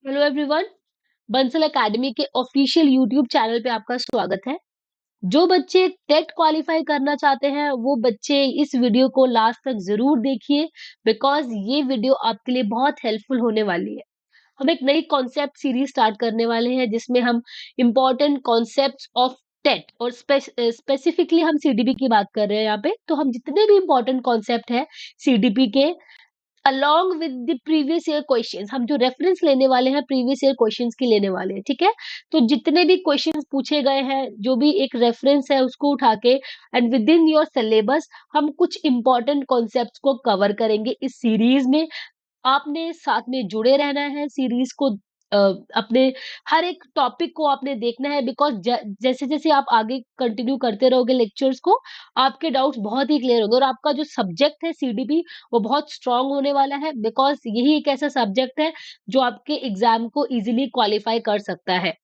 Hello everyone. Bansal academy के official YouTube channel पे आपका स्वागत है। जो बच्चे टेट क्वालिफाई करना चाहते हैं वो बच्चे इस वीडियो को लास्ट तक जरूर देखिए, बिकॉज ये वीडियो आपके लिए बहुत हेल्पफुल होने वाली है। हम एक नई कॉन्सेप्ट सीरीज स्टार्ट करने वाले हैं जिसमें हम इम्पोर्टेंट कॉन्सेप्ट्स ऑफ टेट और स्पेसिफिकली हम सीडीपी की बात कर रहे हैं यहाँ पे। तो हम जितने भी इम्पोर्टेंट कॉन्सेप्ट है सीडीपी के along with the previous year questions, हम जो रेफरेंस लेने वाले हैं प्रीवियस ईयर क्वेश्चंस की लेने वाले हैं, ठीक है। तो जितने भी क्वेश्चंस पूछे गए हैं, जो भी एक रेफरेंस है उसको उठा के and with in your syllabus हम कुछ इंपॉर्टेंट कॉन्सेप्ट्स को कवर करेंगे इस सीरीज में। आपने साथ में जुड़े रहना है सीरीज को, अ, अपने हर एक टॉपिक को आपने देखना है, बिकॉज जैसे जैसे आप आगे कंटिन्यू करते रहोगे लेक्चर्स को, आपके डाउट्स बहुत ही क्लियर होंगे और आपका जो सब्जेक्ट है सीडीपी वो बहुत स्ट्रांग होने वाला है, बिकॉज यही एक ऐसा सब्जेक्ट है जो आपके एग्जाम को इजीली क्वालिफाई कर सकता है।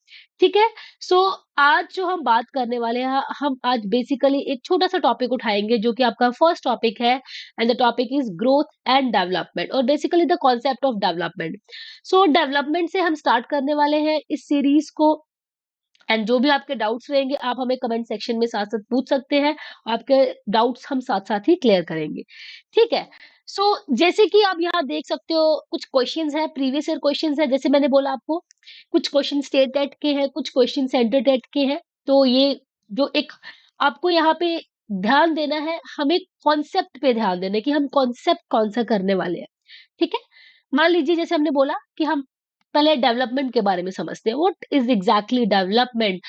ठीक है। सो आज जो हम बात करने वाले हैं, हम आज बेसिकली एक छोटा सा टॉपिक उठाएंगे जो कि आपका फर्स्ट टॉपिक है, and the topic is growth and development और basically the concept of development. So development से हम स्टार्ट करने वाले हैं इस सीरीज को, एंड जो भी आपके डाउट्स रहेंगे आप हमें कमेंट सेक्शन में साथ साथ पूछ सकते हैं। आपके डाउट्स हम साथ साथ ही क्लियर करेंगे। ठीक है। सो जैसे कि आप यहाँ देख सकते हो, कुछ क्वेश्चंस है, प्रीवियस ईयर क्वेश्चंस है, जैसे मैंने बोला आपको कुछ क्वेश्चन स्टेट टेट के हैं, कुछ क्वेश्चन सेंटर टेट के हैं। तो ये जो एक आपको यहाँ पे ध्यान देना है, हमें कॉन्सेप्ट पे ध्यान देना है कि हम कॉन्सेप्ट कौन सा करने वाले हैं। ठीक है। मान लीजिए जैसे हमने बोला कि हम पहले डेवलपमेंट के बारे में समझते हैं। What is exactly development?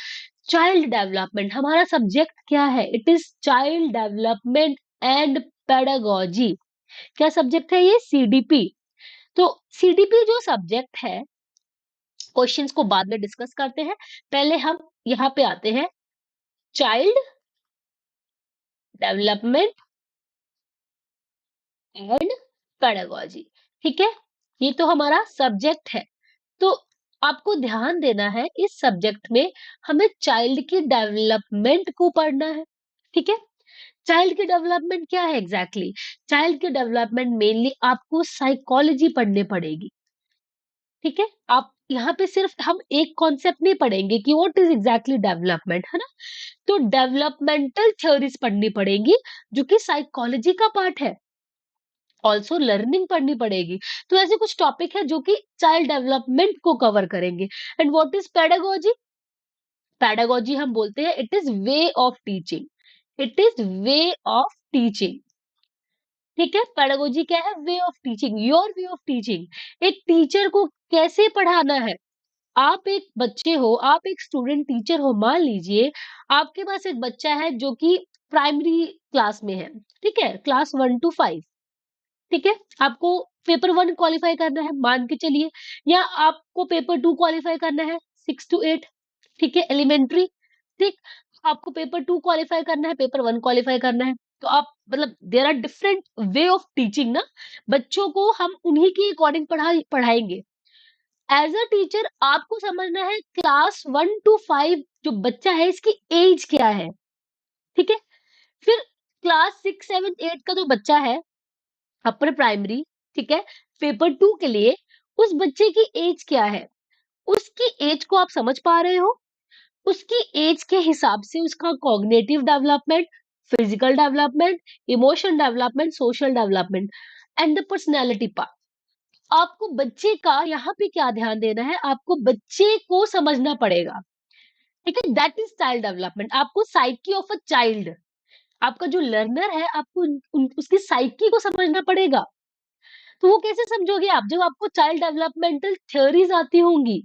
Child development हमारा सब्जेक्ट क्या है? It is child development and pedagogy. क्या सब्जेक्ट है ये? सीडीपी। तो सीडीपी जो सब्जेक्ट है, क्वेश्चंस को बाद में डिस्कस करते हैं, पहले हम यहाँ पे आते हैं। Child development and pedagogy. ठीक है। ये तो हमारा सब्जेक्ट है। तो आपको ध्यान देना है, इस सब्जेक्ट में हमें चाइल्ड की डेवलपमेंट को पढ़ना है। ठीक है। चाइल्ड की डेवलपमेंट क्या है एग्जैक्टली? चाइल्ड की डेवलपमेंट मेनली आपको साइकोलॉजी पढ़ने पड़ेगी। ठीक है। आप यहाँ पे सिर्फ हम एक कॉन्सेप्ट नहीं पढ़ेंगे कि व्हाट इज एग्जैक्टली डेवलपमेंट, है ना। तो डेवलपमेंटल थ्योरीज पढ़नी पड़ेगी जो कि साइकोलॉजी का पार्ट है। ऑल्सो लर्निंग पढ़नी पड़ेगी। तो ऐसे कुछ टॉपिक है जो कि चाइल्ड डेवलपमेंट को कवर करेंगे। And what is pedagogy? Pedagogy हम बोलते हैं it is way of teaching. It is way of teaching. ठीक है। पेडागोजी क्या है? वे of teaching, your way of teaching. एक टीचर को कैसे पढ़ाना है। आप एक बच्चे हो, आप एक स्टूडेंट टीचर हो। मान लीजिए आपके पास एक बच्चा है जो कि प्राइमरी क्लास में है, ठीक है, क्लास 1 to 5। ठीक है। आपको पेपर 1 क्वालिफाई करना है मान के चलिए, या आपको पेपर 2 क्वालिफाई करना है 6 to 8। ठीक है, एलिमेंट्री। ठीक। आपको पेपर 2 क्वालिफाई करना है, पेपर 1 क्वालिफाई करना है। तो आप मतलब there are different way of teaching ना। बच्चों को हम उन्हीं के अकॉर्डिंग पढ़ाएंगे। एज अ टीचर आपको समझना है क्लास 1 to 5 जो बच्चा है इसकी एज क्या है। ठीक है। फिर क्लास 6, 7, 8 का जो बच्चा है, अपर प्राइमरी, ठीक है, पेपर 2 के लिए उस बच्चे की एज क्या है? उसकी एज को आप समझ पा रहे हो? उसकी एज के हिसाब से उसका cognitive development, physical development, emotion development, social development and the personality part. आपको बच्चे का यहाँ पे क्या ध्यान देना है? आपको बच्चे को समझना पड़ेगा। ठीक है। That is child development. आपको साइकी ऑफ अ चाइल्ड, आपका जो लर्नर है, आपको उसकी साइकी को समझना पड़ेगा। तो वो कैसे समझोगे आप? जब आपको चाइल्ड डेवलपमेंटल थ्योरीज आती होंगी।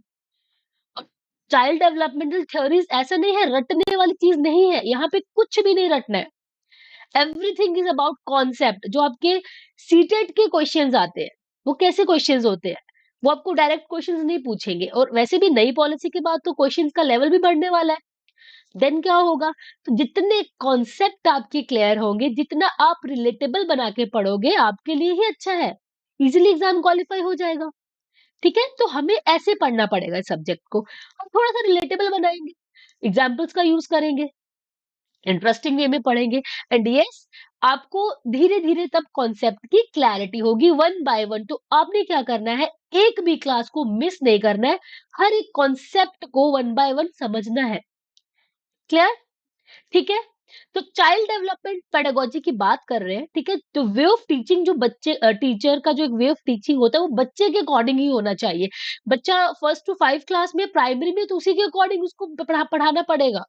चाइल्ड डेवलपमेंटल थ्योरीज ऐसा नहीं है, रटने वाली चीज नहीं है, यहाँ पे कुछ भी नहीं रटना है। Everything is about concept. जो आपके सीटेट के क्वेश्चंस आते हैं वो कैसे क्वेश्चंस होते हैं? वो आपको डायरेक्ट क्वेश्चंस नहीं पूछेंगे, और वैसे भी नई पॉलिसी के बाद तो क्वेश्चंस का लेवल भी बढ़ने वाला है। देन क्या होगा? तो जितने कॉन्सेप्ट आपके क्लियर होंगे, जितना आप रिलेटेबल बना के पढ़ोगे, आपके लिए ही अच्छा है। इजीली एग्जाम क्वालिफाई हो जाएगा। ठीक है। तो हमें ऐसे पढ़ना पड़ेगा इस सब्जेक्ट को। हम थोड़ा सा रिलेटेबल बनाएंगे, एग्जाम्पल्स का यूज करेंगे। इंटरेस्टिंग वे में पढ़ेंगे। एंड यस, आपको धीरे धीरे तब कॉन्सेप्ट की क्लैरिटी होगी, वन बाय वन। तो आपने क्या करना है, एक भी क्लास को मिस नहीं करना है, हर एक कॉन्सेप्ट को वन बाय वन समझना है। क्लियर? ठीक है। तो चाइल्ड डेवलपमेंट पेडागोजी की बात कर रहे हैं, ठीक है। तो वे ऑफ टीचिंग जो बच्चे, टीचर का जो एक वे ऑफ टीचिंग होता है वो बच्चे के अकॉर्डिंग ही होना चाहिए। बच्चा फर्स्ट टू 5 क्लास में प्राइमरी में, तो उसी के अकॉर्डिंग उसको पढ़ाना पड़ेगा।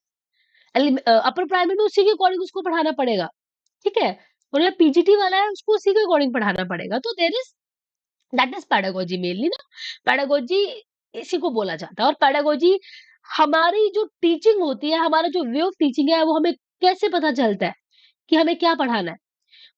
अपर प्राइमरी में उसी के अकॉर्डिंग उसको पढ़ाना पड़ेगा, ठीक है। और या पीजीटी वाला है, उसको उसी के अकॉर्डिंग पढ़ाना पड़ेगा। तो there is, that is pedagogy mainly ना। पेडागोजी इसी को बोला जाता है। और पेडागोजी, हमारी जो टीचिंग होती है, हमारा जो वे ऑफ टीचिंग है, वो हमें कैसे पता चलता है कि हमें क्या पढ़ाना है?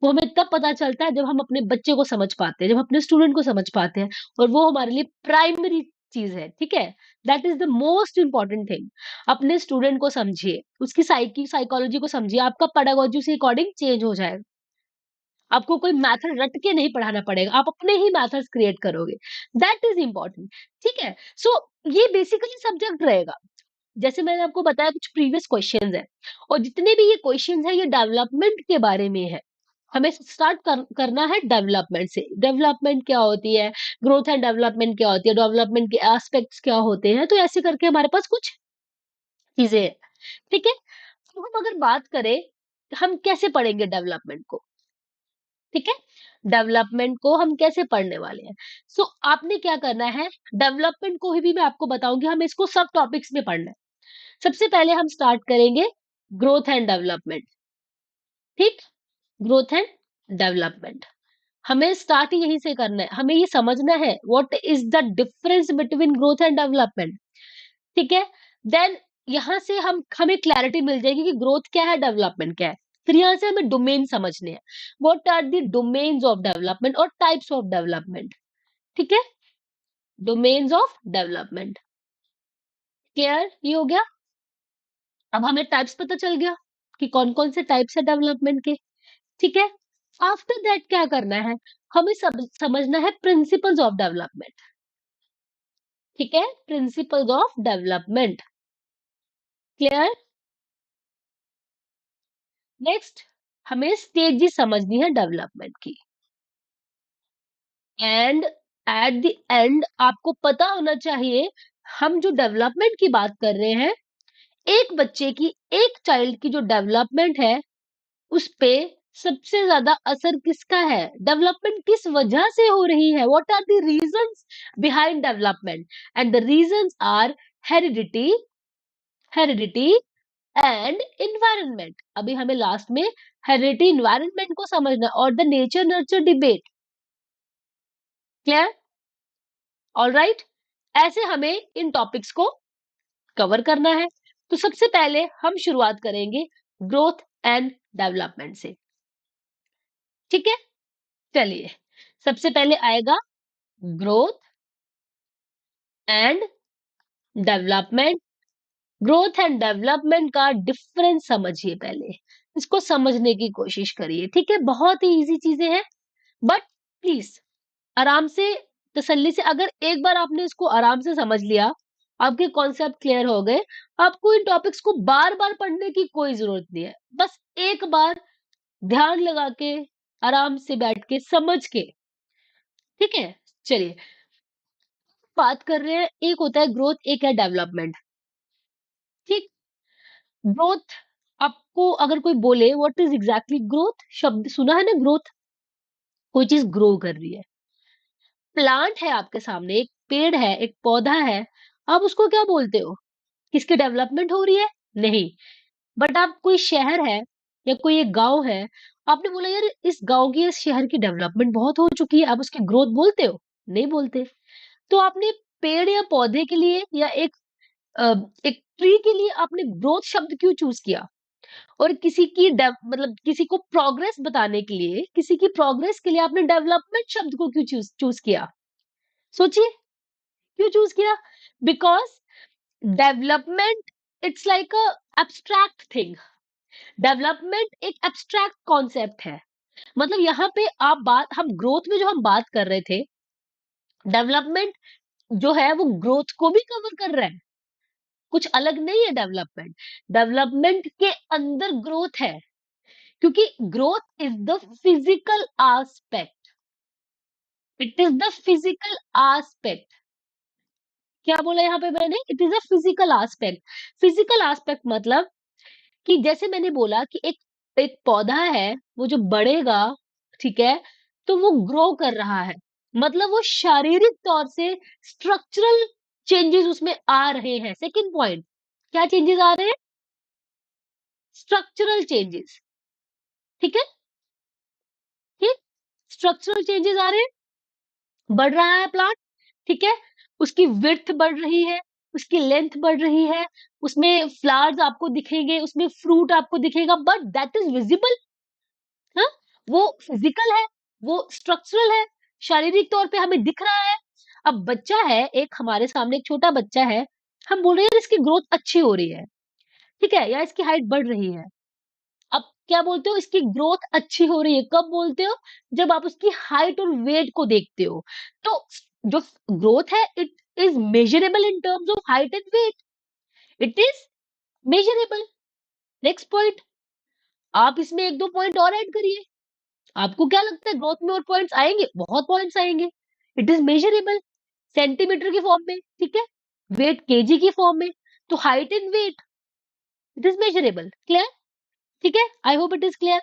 वो हमें तब पता चलता है जब हम अपने बच्चे को समझ पाते हैं, जब अपने स्टूडेंट को समझ पाते हैं। और वो हमारे लिए प्राइमरी चीज है, ठीक है। That is the most important thing. अपने स्टूडेंट को समझिए, उसकी साइकोलॉजी को समझिए, आपका पेडागोजी उसी अकॉर्डिंग चेंज हो जाएगा। आपको कोई मेथड रट के नहीं पढ़ाना पड़ेगा, आप अपने ही मेथड्स क्रिएट करोगे। दैट इज इंपॉर्टेंट, ठीक है। सो ये बेसिकली सब्जेक्ट रहेगा। जैसे मैंने आपको बताया, कुछ प्रीवियस क्वेश्चंस हैं, और जितने भी ये क्वेश्चंस हैं, ये डेवलपमेंट के बारे में है। हमें करना है डेवलपमेंट से। डेवलपमेंट क्या होती है, ग्रोथ एंड डेवलपमेंट क्या होती है, डेवलपमेंट के एस्पेक्ट्स क्या होते हैं, तो ऐसे करके हमारे पास कुछ चीजें हैं, ठीक है। तो हम अगर बात करें, हम कैसे पढ़ेंगे डेवलपमेंट को, ठीक है। डेवलपमेंट को हम कैसे पढ़ने वाले हैं? सो आपने क्या करना है, डेवलपमेंट को ही भी मैं आपको बताऊंगी, हम इसको सब टॉपिक्स में पढ़ना है। सबसे पहले हम स्टार्ट करेंगे ग्रोथ एंड डेवलपमेंट, ठीक। ग्रोथ एंड डेवलपमेंट हमें स्टार्ट ही यहीं से करना है। हमें ये समझना है what is the difference between growth and development, ठीक है। देन यहाँ से हमें क्लैरिटी मिल जाएगी कि ग्रोथ क्या है, डेवलपमेंट क्या है। फिर यहाँ से हमें डोमेन समझने हैं, what are the domains of development और टाइप्स ऑफ डेवलपमेंट, ठीक है। Domains of development, clear? ये हो गया। अब हमें टाइप्स पता चल गया कि कौन कौन से टाइप्स है डेवलपमेंट के, ठीक है। आफ्टर दैट क्या करना है, हमें समझना है प्रिंसिपल्स ऑफ डेवलपमेंट, ठीक है। Principles of development, clear. Next, हमें स्टेजेस समझनी है डेवलपमेंट की। एंड एट द एंड आपको पता होना चाहिए, हम जो डेवलपमेंट की बात कर रहे हैं, एक बच्चे की, एक चाइल्ड की जो डेवलपमेंट है, उस पे सबसे ज्यादा असर किसका है, डेवलपमेंट किस वजह से हो रही है, what are the reasons behind development. And the reasons are heredity, heredity and environment. अभी हमें लास्ट में हेरिडिटी इन्वायरमेंट को समझना, और the nature nurture debate, clear? Alright. ऐसे हमें इन टॉपिक्स को कवर करना है। तो सबसे पहले हम शुरुआत करेंगे ग्रोथ एंड डेवलपमेंट से, ठीक है। चलिए, सबसे पहले आएगा growth and development. Growth and development का डिफरेंस समझिए पहले, इसको समझने की कोशिश करिए, ठीक है। बहुत ही इजी चीजें हैं, बट प्लीज आराम से, तसल्ली से, अगर एक बार आपने इसको आराम से समझ लिया, आपके कॉन्सेप्ट क्लियर हो गए, आपको इन टॉपिक्स को बार बार पढ़ने की कोई जरूरत नहीं है। बस एक बार ध्यान लगा के, आराम से बैठ के समझ के, ठीक है। चलिए, बात कर रहे हैं, एक होता है ग्रोथ, एक है डेवलपमेंट, ठीक। ग्रोथ, आपको अगर कोई बोले व्हाट इज एग्जैक्टली ग्रोथ, शब्द सुना है ना, ग्रोथ, कोई चीज ग्रो कर रही है। प्लांट है आपके सामने, एक पेड़ है, एक पौधा है, आप उसको क्या बोलते हो, किसकी डेवलपमेंट हो रही है? नहीं। बट आप, कोई शहर है या कोई एक गांव है, आपने बोला यार इस गांव की, इस शहर की डेवलपमेंट बहुत हो चुकी है, आप उसकी ग्रोथ बोलते हो? नहीं बोलते। तो आपने पेड़ या पौधे के लिए, या अ, एक ट्री के लिए आपने ग्रोथ शब्द क्यों चूज किया? और किसी की मतलब किसी को प्रोग्रेस बताने के लिए, किसी की प्रोग्रेस के लिए आपने डेवलपमेंट शब्द को क्यों चूज चूज किया? सोचिए, क्यों चूज किया? Because development, it's like a abstract thing. Development एक एब्स्ट्रैक्ट कॉन्सेप्ट है। मतलब यहाँ पे आप बात, हम ग्रोथ में जो हम बात कर रहे थे, डेवलपमेंट जो है वो ग्रोथ को भी कवर कर रहा है, कुछ अलग नहीं है डेवलपमेंट। डेवलपमेंट के अंदर ग्रोथ है, क्योंकि growth is the physical aspect. It is the physical aspect. क्या बोला यहाँ पे मैंने? It is a physical aspect. Physical aspect मतलब कि जैसे मैंने बोला कि एक एक पौधा है, वो जो बढ़ेगा, ठीक है, तो वो ग्रो कर रहा है, मतलब वो शारीरिक तौर से स्ट्रक्चरल चेंजेस उसमें आ रहे हैं। सेकंड पॉइंट, क्या चेंजेस आ रहे हैं? Structural changes. ठीक है, ठीक, स्ट्रक्चरल चेंजेस आ रहे हैं, बढ़ रहा है प्लांट, ठीक है, उसकी विड्थ बढ़ रही है, उसकी लेंथ बढ़ रही है, उसमें फ्लावर्स आपको दिखेंगे, उसमें फ्रूट आपको दिखेगा, बट दैट इज विजिबल। हाँ, वो फिजिकल है, वो स्ट्रक्चरल है, शारीरिक तौर पे हमें दिख रहा है। अब बच्चा है, एक हमारे सामने एक छोटा बच्चा है, हम बोल रहे हैं इसकी ग्रोथ अच्छी हो रही है, ठीक है, या इसकी हाइट बढ़ रही है। अब क्या बोलते हो? इसकी ग्रोथ अच्छी हो रही है। कब बोलते हो? जब आप उसकी हाइट और वेट को देखते हो। तो जो ग्रोथ है, it is measurable in terms of height and weight. It is measurable. Next point, आप इसमें एक दो पॉइंट और ऐड करिए। आपको क्या लगता है ग्रोथ में और पॉइंट्स आएंगे? बहुत पॉइंट्स आएंगे। इट इज मेजरेबल सेंटीमीटर के फॉर्म में, ठीक है, वेट केजी की फॉर्म में, तो height and weight it is measurable. Clear? ठीक है, I hope it is clear.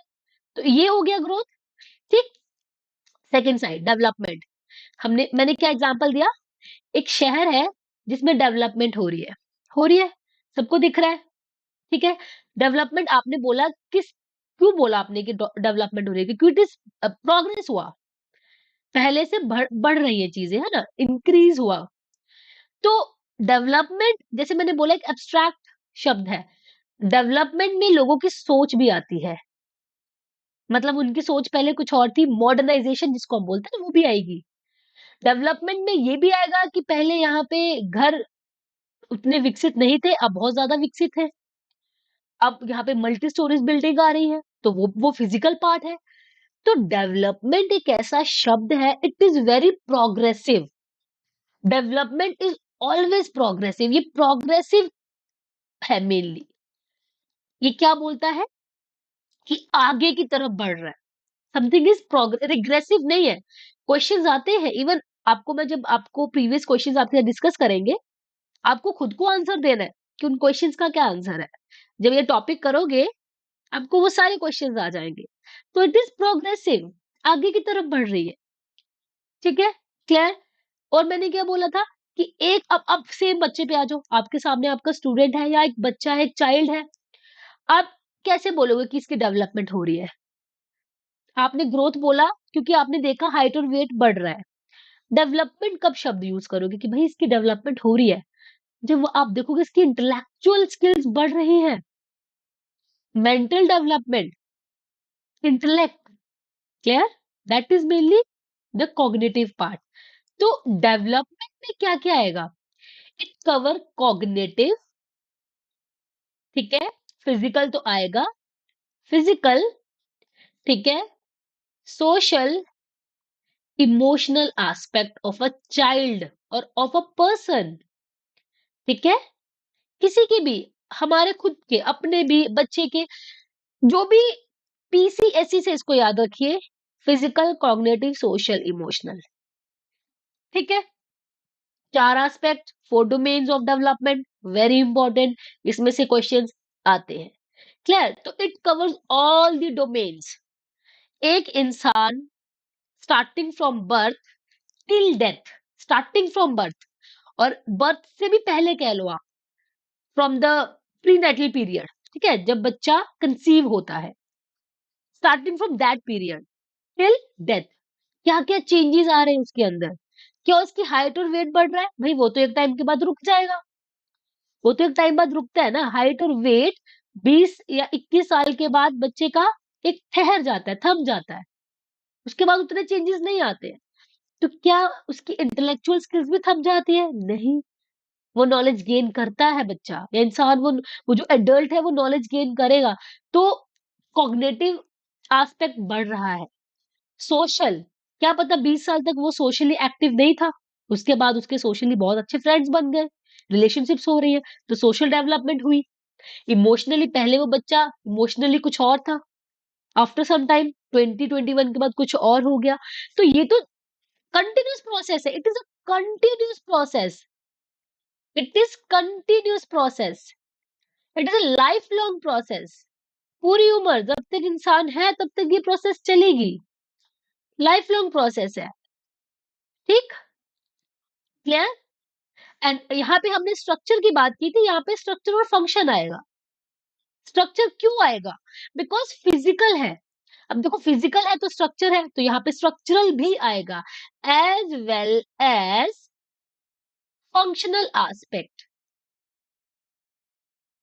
तो ये हो गया ग्रोथ। ठीक, सेकेंड साइड डेवलपमेंट। मैंने क्या एग्जांपल दिया? एक शहर है जिसमें डेवलपमेंट हो रही है, हो रही है, सबको दिख रहा है, ठीक है। डेवलपमेंट आपने बोला किस, क्यों बोला आपने कि डेवलपमेंट हो रही है? क्योंकि इट इज प्रोग्रेस हुआ, पहले से बढ़ रही है चीजें, है ना, इंक्रीज हुआ। तो डेवलपमेंट, जैसे मैंने बोला, एक एब्स्ट्रैक्ट शब्द है। डेवलपमेंट में लोगों की सोच भी आती है, मतलब उनकी सोच पहले कुछ और थी, मॉडर्नाइजेशन जिसको हम बोलते हैं ना, वो भी आएगी। डेवलपमेंट में ये भी आएगा कि पहले यहाँ पे घर उतने विकसित नहीं थे, अब बहुत ज्यादा विकसित है। अब यहाँ पे मल्टी स्टोरेज बिल्डिंग आ रही है, तो वो फिजिकल पार्ट है। तो डेवलपमेंट एक ऐसा शब्द है, it is very progressive. Development is always progressive, ये प्रोग्रेसिव है मेनली। ये क्या बोलता है कि आगे की तरफ बढ़ रहा है। समथिंग इज प्रोग्रेस, रिग्रेसिव नहीं है। क्वेश्चंस आते हैं, इवन आपको, मैं जब आपको प्रीवियस क्वेश्चंस आपके साथ डिस्कस करेंगे, आपको खुद को आंसर देना है कि उन क्वेश्चंस का क्या आंसर है। जब ये टॉपिक करोगे, आपको वो सारे क्वेश्चंस आ जाएंगे। तो इट इज प्रोग्रेसिव, आगे की तरफ बढ़ रही है, ठीक है, क्लियर। और मैंने क्या बोला था कि एक, अब सेम बच्चे पे आ जाओ, आपके सामने आपका स्टूडेंट है या एक बच्चा है, एक चाइल्ड है, आप कैसे बोलोगे कि इसकी डेवलपमेंट हो रही है? आपने ग्रोथ बोला क्योंकि आपने देखा हाइट और वेट बढ़ रहा है। डेवलपमेंट कब शब्द यूज करोगे कि भाई इसकी डेवलपमेंट हो रही है? जब वो आप देखोगे इसकी इंटेलेक्चुअल स्किल्स बढ़ रही हैं, mental development, intellect, clear, that is mainly the cognitive part. तो डेवलपमेंट में क्या क्या आएगा? इट कवर कॉग्निटिव, ठीक है, फिजिकल तो आएगा, फिजिकल, ठीक है, social, emotional aspect of a child और ऑफ अ पर्सन, ठीक है, किसी के भी, हमारे खुद के, अपने भी, बच्चे के, जो भी, पीसीएससी से इसको याद रखिए, फिजिकल, कॉग्निटिव, सोशल, इमोशनल, ठीक है। चार aspect, four domains of development, very important, इसमें से क्वेश्चंस आते हैं। क्लियर? तो it covers all the domains. एक इंसान starting from birth till death, starting from birth, और बर्थ से भी पहले कह लो आप, फ्रॉम द प्रीनेटल पीरियड, ठीक है, जब बच्चा कंसीव होता है, starting from that period till death, क्या क्या चेंजेस आ रहे हैं उसके अंदर? क्या उसकी हाइट और वेट बढ़ रहा है? भाई वो तो एक टाइम के बाद रुक जाएगा, वो तो एक टाइम बाद रुकता है ना, हाइट और वेट 20 या 21 साल के बाद बच्चे का एक ठहर जाता है, थम जाता है, उसके बाद उतने चेंजेस नहीं आते हैं। तो क्या उसकी इंटेलेक्चुअल स्किल्स भी थम जाती है? नहीं, वो नॉलेज गेन करता है बच्चा या इंसान, वो जो एडल्ट है वो नॉलेज गेन करेगा। तो कॉग्निटिव एस्पेक्ट बढ़ रहा है। सोशल, क्या पता 20 साल तक वो सोशली एक्टिव नहीं था, उसके बाद उसके सोशली बहुत अच्छे फ्रेंड्स बन गए, रिलेशनशिप्स हो रही है तो सोशल डेवलपमेंट हुई। इमोशनली पहले वो बच्चा इमोशनली कुछ और था, आफ्टर सम टाइम 2021 के बाद कुछ और हो गया। तो ये तो कंटिन्यूअस प्रोसेस है, it is a continuous process, it is continuous process, it is a life long process. पूरी उम्र जब तक इंसान है तब तक ये प्रोसेस चलेगी, लाइफ लॉन्ग प्रोसेस है। ठीक, क्लियर? एंड यहाँ पे हमने स्ट्रक्चर की बात की थी, यहाँ पे स्ट्रक्चर और फंक्शन आएगा। स्ट्रक्चर क्यों आएगा? बिकॉज फिजिकल है। अब देखो फिजिकल है तो स्ट्रक्चर है, तो यहाँ पे स्ट्रक्चरल भी आएगा as well as functional aspect.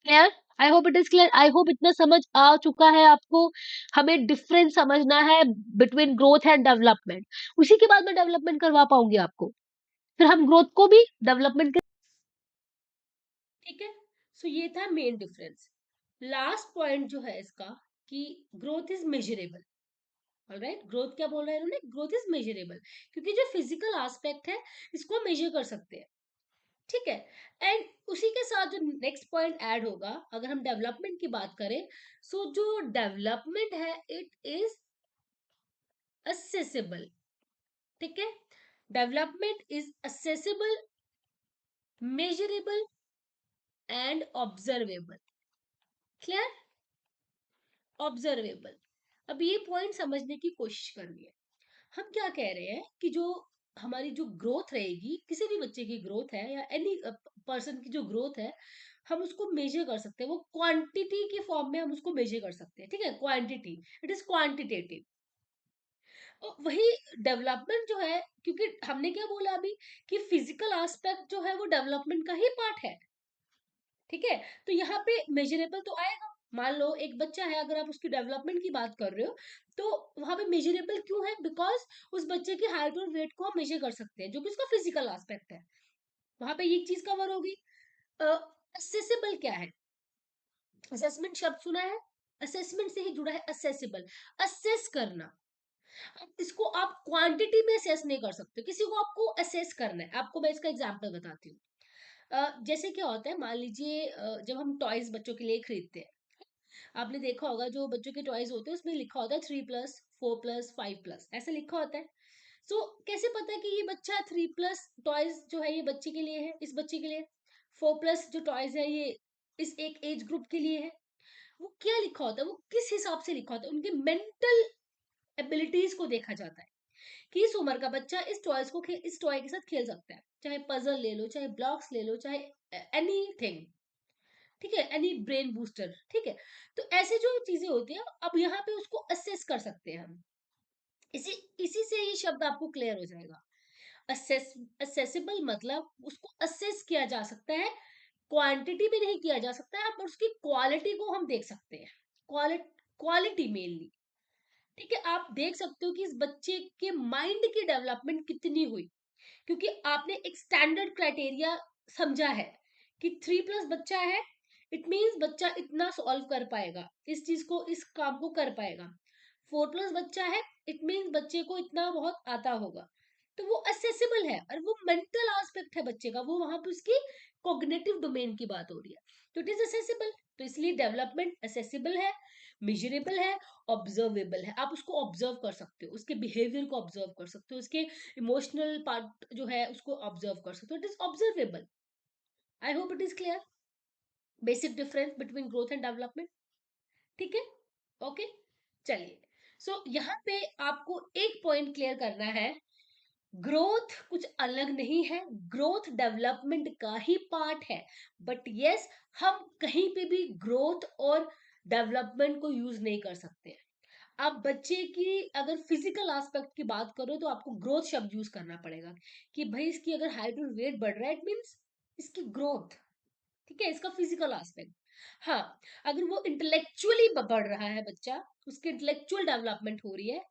Clear? I hope it is clear, I hope इतना समझ आ चुका है आपको। हमें डिफरेंस समझना है बिटवीन ग्रोथ एंड डेवलपमेंट, उसी के बाद मैं डेवलपमेंट करवा पाऊंगी आपको, फिर हम ग्रोथ को भी डेवलपमेंट के। ठीक है, सो ये था मेन डिफरेंस। लास्ट पॉइंट जो है इसका कि growth is measurable. Alright, growth क्या बोल रहे हैं इन्होंने? ग्रोथ इज मेजरेबल, क्योंकि जो फिजिकल एस्पेक्ट है इसको मेजर कर सकते हैं। ठीक है, एंड उसी के साथ जो नेक्स्ट पॉइंट ऐड होगा, अगर हम डेवलपमेंट की बात करें, सो जो डेवलपमेंट है इट इज असेसेबल। ठीक है, development is accessible, measurable and observable. Clear? Observable. अब ये पॉइंट समझने की कोशिश करनी है। हम क्या कह रहे हैं कि जो हमारी जो ग्रोथ रहेगी, किसी भी बच्चे की ग्रोथ है या एनी पर्सन की जो ग्रोथ है, हम उसको मेजर कर सकते हैं, वो क्वांटिटी की फॉर्म में हम उसको मेजर कर सकते हैं। ठीक है, क्वांटिटी, इट इज क्वांटिटेटिव। वही डेवलपमेंट जो है, क्योंकि हमने क्या बोला अभी कि फिजिकल एस्पेक्ट जो है वो डेवलपमेंट का ही पार्ट है। ठीक है, तो यहाँ पे मेजरेबल तो आएगा। मान लो एक बच्चा है, अगर आप उसकी डेवलपमेंट की बात कर रहे हो, तो वहां पे मेजरेबल क्यों है? बिकॉज उस बच्चे की हाइट और वेट को हम मेजर कर सकते हैं, जो कि उसका फिजिकल एस्पेक्ट है। वहां पे ये चीज कवर होगी। असेसेबल क्या है? असेसमेंट शब्द सुना है? असेसमेंट से ही जुड़ा है असेसेबल, असेस करना। अब इसको आप क्वांटिटी में असेस नहीं कर सकते, किसी को आपको असेस करना है। आपको मैं इसका एग्जांपल बताती हूँ। जैसे क्या होता है, मान लीजिए जब हम टॉयज बच्चों के लिए खरीदते हैं, आपने देखा होगा जो बच्चों के टॉयज होते हैं उसमें लिखा होता है 3+, 4+, 5+, ऐसे लिखा होता है। सो कैसे पता है कि ये बच्चा 3+ टॉयज जो है ये बच्चे के लिए है, इस बच्चे के लिए? 4+ जो टॉयज है ये इस एक एज ग्रुप के लिए है। वो क्या लिखा होता है, वो किस हिसाब से लिखा होता है, उनके मेंटल एबिलिटीज को देखा जाता है कि इस उम्र का बच्चा इस टॉयज को इस टॉय के साथ खेल सकता है। चाहे पजल ले लो, चाहे ब्लॉक्स ले लो, चाहे एनीथिंग। ठीक है, एनी ब्रेन बूस्टर। ठीक है, तो ऐसे जो चीजें होती है, अब यहाँ पे उसको असेस कर सकते हैं हम। इसी इसी से ये शब्द आपको क्लियर हो जाएगा। असेस, असेसेबल मतलब उसको असेस किया जा सकता है, क्वांटिटी भी नहीं किया जा सकता है, पर उसकी क्वालिटी को हम देख सकते हैं। Quality mainly. ठीक है, आप देख सकते हो कि इस बच्चे के माइंड की डेवलपमेंट कितनी हुई, क्योंकि आपने एक स्टैंडर्ड क्राइटेरिया समझा है कि 3+ बच्चा है, इट मीन्स बच्चा इतना सॉल्व कर पाएगा, इस चीज को, इस काम को कर पाएगा। 4+ बच्चा है, इट मीन्स बच्चे को इतना बहुत आता होगा। तो वो असेसिबल है, और वो मेंटल एस्पेक्ट है बच्चे का, वो वहां पे उसकी कॉग्निटिव डोमेन की बात हो रही है, तो इट इज असेसिबल। तो इसलिए डेवलपमेंट असेसिबल है, मेजरेबल है, ऑब्जर्वेबल है। आप उसको ऑब्जर्व कर सकते हो, उसके बिहेवियर को ऑब्जर्व कर सकते हो, उसके इमोशनल पार्ट जो है उसको ऑब्जर्व कर सकते हो, it is observable. I hope it is clear, basic difference between growth and development. ठीक है, ओके, चलिए। सो यहाँ पे आपको एक पॉइंट क्लियर करना है, ग्रोथ कुछ अलग नहीं है, ग्रोथ डेवलपमेंट का ही पार्ट है। बट यस, हम कहीं पे भी ग्रोथ और डेवलपमेंट को यूज नहीं कर सकते। आप बच्चे की अगर फिजिकल एस्पेक्ट की बात करो तो आपको ग्रोथ शब्द यूज करना पड़ेगा, कि भाई इसकी अगर हाइट और वेट बढ़ रहा है, इट मीन्स इसकी ग्रोथ। ठीक है, इसका फिजिकल एस्पेक्ट। हाँ, अगर वो इंटेलेक्चुअली बढ़ रहा है बच्चा, उसकी इंटेलेक्चुअल डेवलपमेंट हो रही है,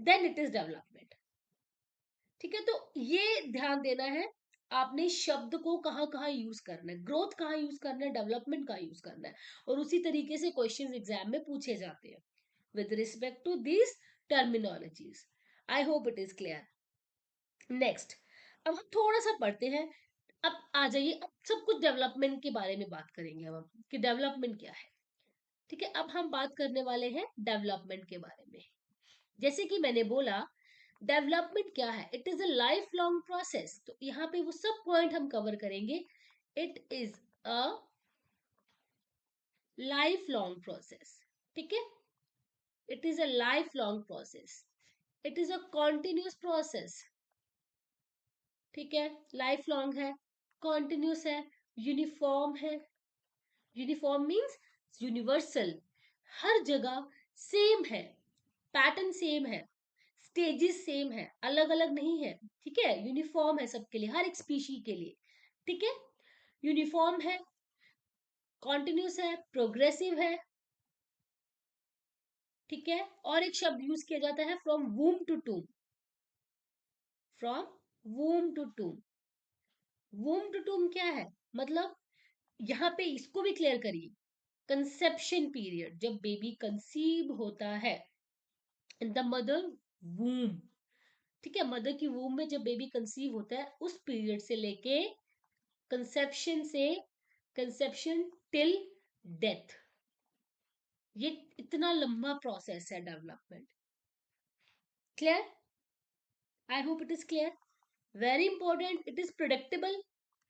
देन इट इज डेवलपमेंट। ठीक है, तो ये ध्यान देना है आपने शब्द को कहाँ कहाँ यूज करना है, ग्रोथ कहाँ यूज करना है, डेवलपमेंट कहाँ यूज करना है, और उसी तरीके से क्वेश्चंस एग्जाम में पूछे जाते हैं with respect to these terminologies. I hope it is clear. Next, अब हम थोड़ा सा पढ़ते हैं अब आ जाइए, अब सब कुछ डेवलपमेंट के बारे में बात करेंगे अब हम कि डेवलपमेंट क्या है। ठीक है, अब हम बात करने वाले हैं डेवलपमेंट के बारे में। जैसे कि मैंने बोला, डेवलपमेंट क्या है, it is a life long process. तो यहाँ पे वो सब पॉइंट हम कवर करेंगे। It is a life long process. ठीक है, it is a life long process, it is a continuous process. ठीक है, लाइफ लॉन्ग है, कॉन्टिन्यूस है, यूनिफॉर्म है। यूनिफॉर्म मीन्स यूनिवर्सल, हर जगह सेम है, पैटर्न सेम है, स्टेजेस सेम है, अलग अलग नहीं है। ठीक है, यूनिफॉर्म है सबके लिए, हर एक स्पीशी के लिए। ठीक है, यूनिफॉर्म है, कॉन्टिन्यूस है, प्रोग्रेसिव है। ठीक है, और एक शब्द यूज किया जाता है from womb to tomb. From womb to tomb. Womb to tomb क्या है, मतलब यहाँ पे इसको भी क्लियर करिए। कंसेप्शन पीरियड, जब बेबी कंसीव होता है इन द मदर वूम। ठीक है, मदर की वूम में जब बेबी कंसीव होता है, उस पीरियड से लेके कंसेप्शन से कंसेप्शन टिल डेथ, ये इतना लंबा प्रोसेस है development. Clear? I hope it is clear. Very important, it is predictable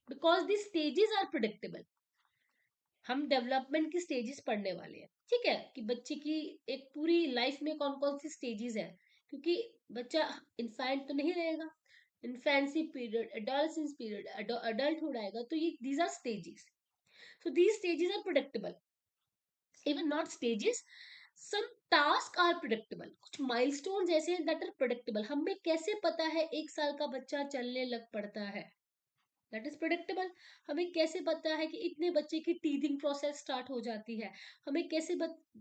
because the stages are predictable. हम डेवलपमेंट की स्टेजेस पढ़ने वाले हैं। ठीक है, कि बच्चे की एक पूरी लाइफ में कौन कौन सी स्टेजेस है, क्योंकि बच्चा इन्फेंट तो नहीं रहेगा। Infancy period, adolescence period, adulthood आएगा, तो ये these are stages. So these stages are predictable, even not stages, some task are predictable. कुछ माइलस्टोन्स ऐसे हैं दैट आर प्रिडिक्टेबल। हमें कैसे पता है 1 साल का बच्चा चलने लग पड़ता है, दैट इज प्रिडिक्टेबल। हमें कैसे पता है कि इतने बच्चे की टीथिंग प्रोसेस स्टार्ट हो जाती है। हमें कैसे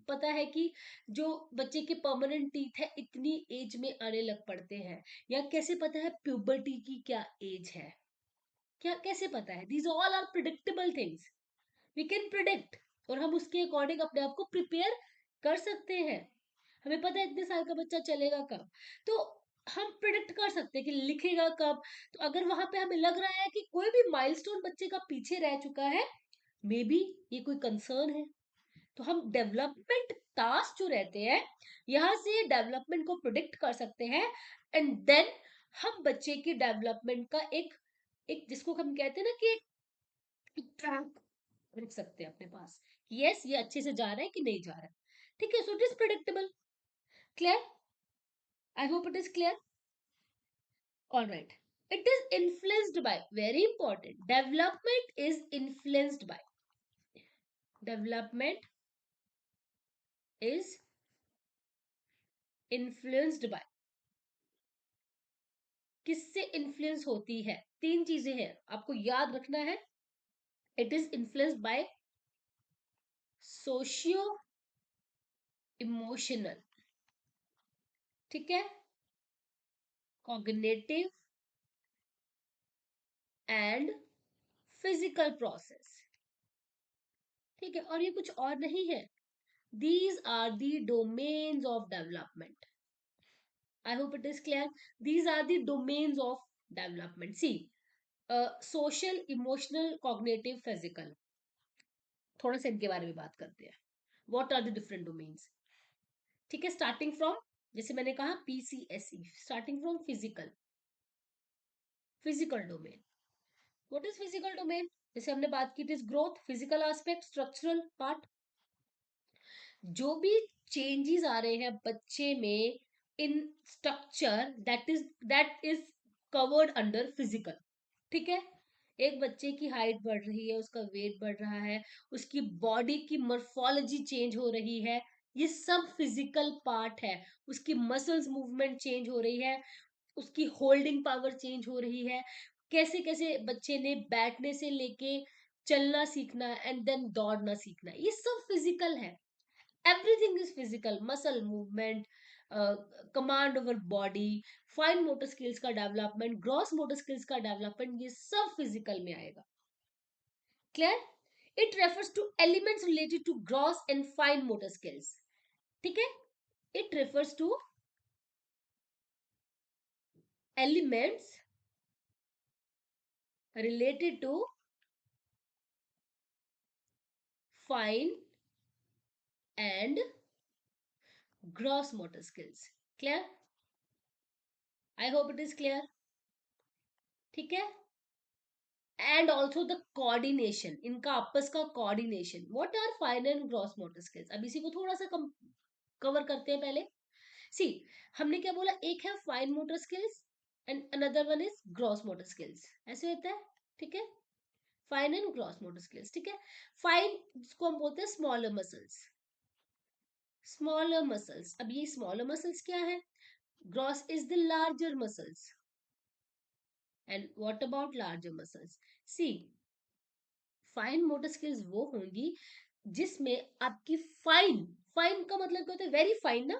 पता है कि जो बच्चे के परमानेंट टीथ है इतनी एज में आने लग पड़ते हैं। या कैसे पता है प्यूबर्टी की क्या एज है, क्या कैसे पता है। These all are predictable things, we can predict, और हम उसके अकॉर्डिंग अपने आप को प्रिपेयर कर सकते हैं। हमें पता है इतने साल का बच्चा चलेगा कब, तो हम प्रिडिक्ट कर सकते हैं कि लिखेगा कब। तो अगर वहां पे हमें लग रहा है कि कोई भी माइलस्टोन बच्चे का पीछे रह चुका है, मे बी ये कोई कंसर्न है, तो हम डेवलपमेंट टास्क जो रहते हैं यहां से डेवलपमेंट को प्रिडिक्ट कर सकते हैं। एंड देन हम बच्चे की डेवलपमेंट का एक एक जिसको हम कहते हैं ना कि एक ट्रैक रख सकते हैं अपने पास, कि यस ये अच्छे से जा रहा है कि नहीं जा रहा है। ठीक है, सो it is predictable. Clear? I hope it is clear. All right. It is influenced by, very important. Development is influenced by. Development is influenced by. किससे इन्फ्लुएंस होती है? 3 चीजें हैं आपको याद रखना है। It is influenced by socio emotional, ठीक है, कॉग्निटिव एंड फिजिकल प्रोसेस। ठीक है, और ये कुछ और नहीं है। These are the domains of development. I hope it is clear. These are the domains of development. See, social, emotional, cognitive, physical. थोड़ा सा इनके बारे में बात करते हैं। What are the different domains? ठीक है, स्टार्टिंग फ्रॉम, जैसे मैंने कहा PCSE, starting from physical, physical domain. What is physical domain? जैसे हमने बात की, it is growth, physical aspect, structural part. जो भी चेंजेस आ रहे हैं बच्चे में इन structure, that is covered under physical. ठीक है, एक बच्चे की हाइट बढ़ रही है, उसका वेट बढ़ रहा है, उसकी बॉडी की मॉर्फोलॉजी चेंज हो रही है, ये सब फिजिकल पार्ट है। उसकी मसल्स मूवमेंट चेंज हो रही है, उसकी होल्डिंग पावर चेंज हो रही है, कैसे कैसे बच्चे ने बैठने से लेके चलना सीखना एंड देन दौड़ना सीखना, ये सब फिजिकल है। Everything is physical, muscle movement, command over body, fine motor skills का डेवलपमेंट, ग्रॉस मोटर स्किल्स का डेवलपमेंट, ये सब फिजिकल में आएगा। Clear? It refers to elements related to gross and fine motor skills. ठीक है, it refers to elements related to fine and gross motor skills. Clear? I hope it is clear. ठीक है? And also the coordination, इनका आपस का coordination. What are fine and gross motor skills? अब इसी को थोड़ा सा कवर करते हैं पहले. See, हमने क्या बोला, एक है fine motor skills and another one is gross motor skills. ऐसे होता है, ठीक है? Fine and gross motor skills, ठीक है? Fine इसको हम बोलते हैं smaller muscles. Smaller muscles. अब ये smaller muscles क्या है? Gross is the larger muscles. And what about larger muscles? See, fine motor skills वो होंगी जिसमें आपकी फाइन, फाइन का मतलब क्या होता है, वेरी फाइन ना,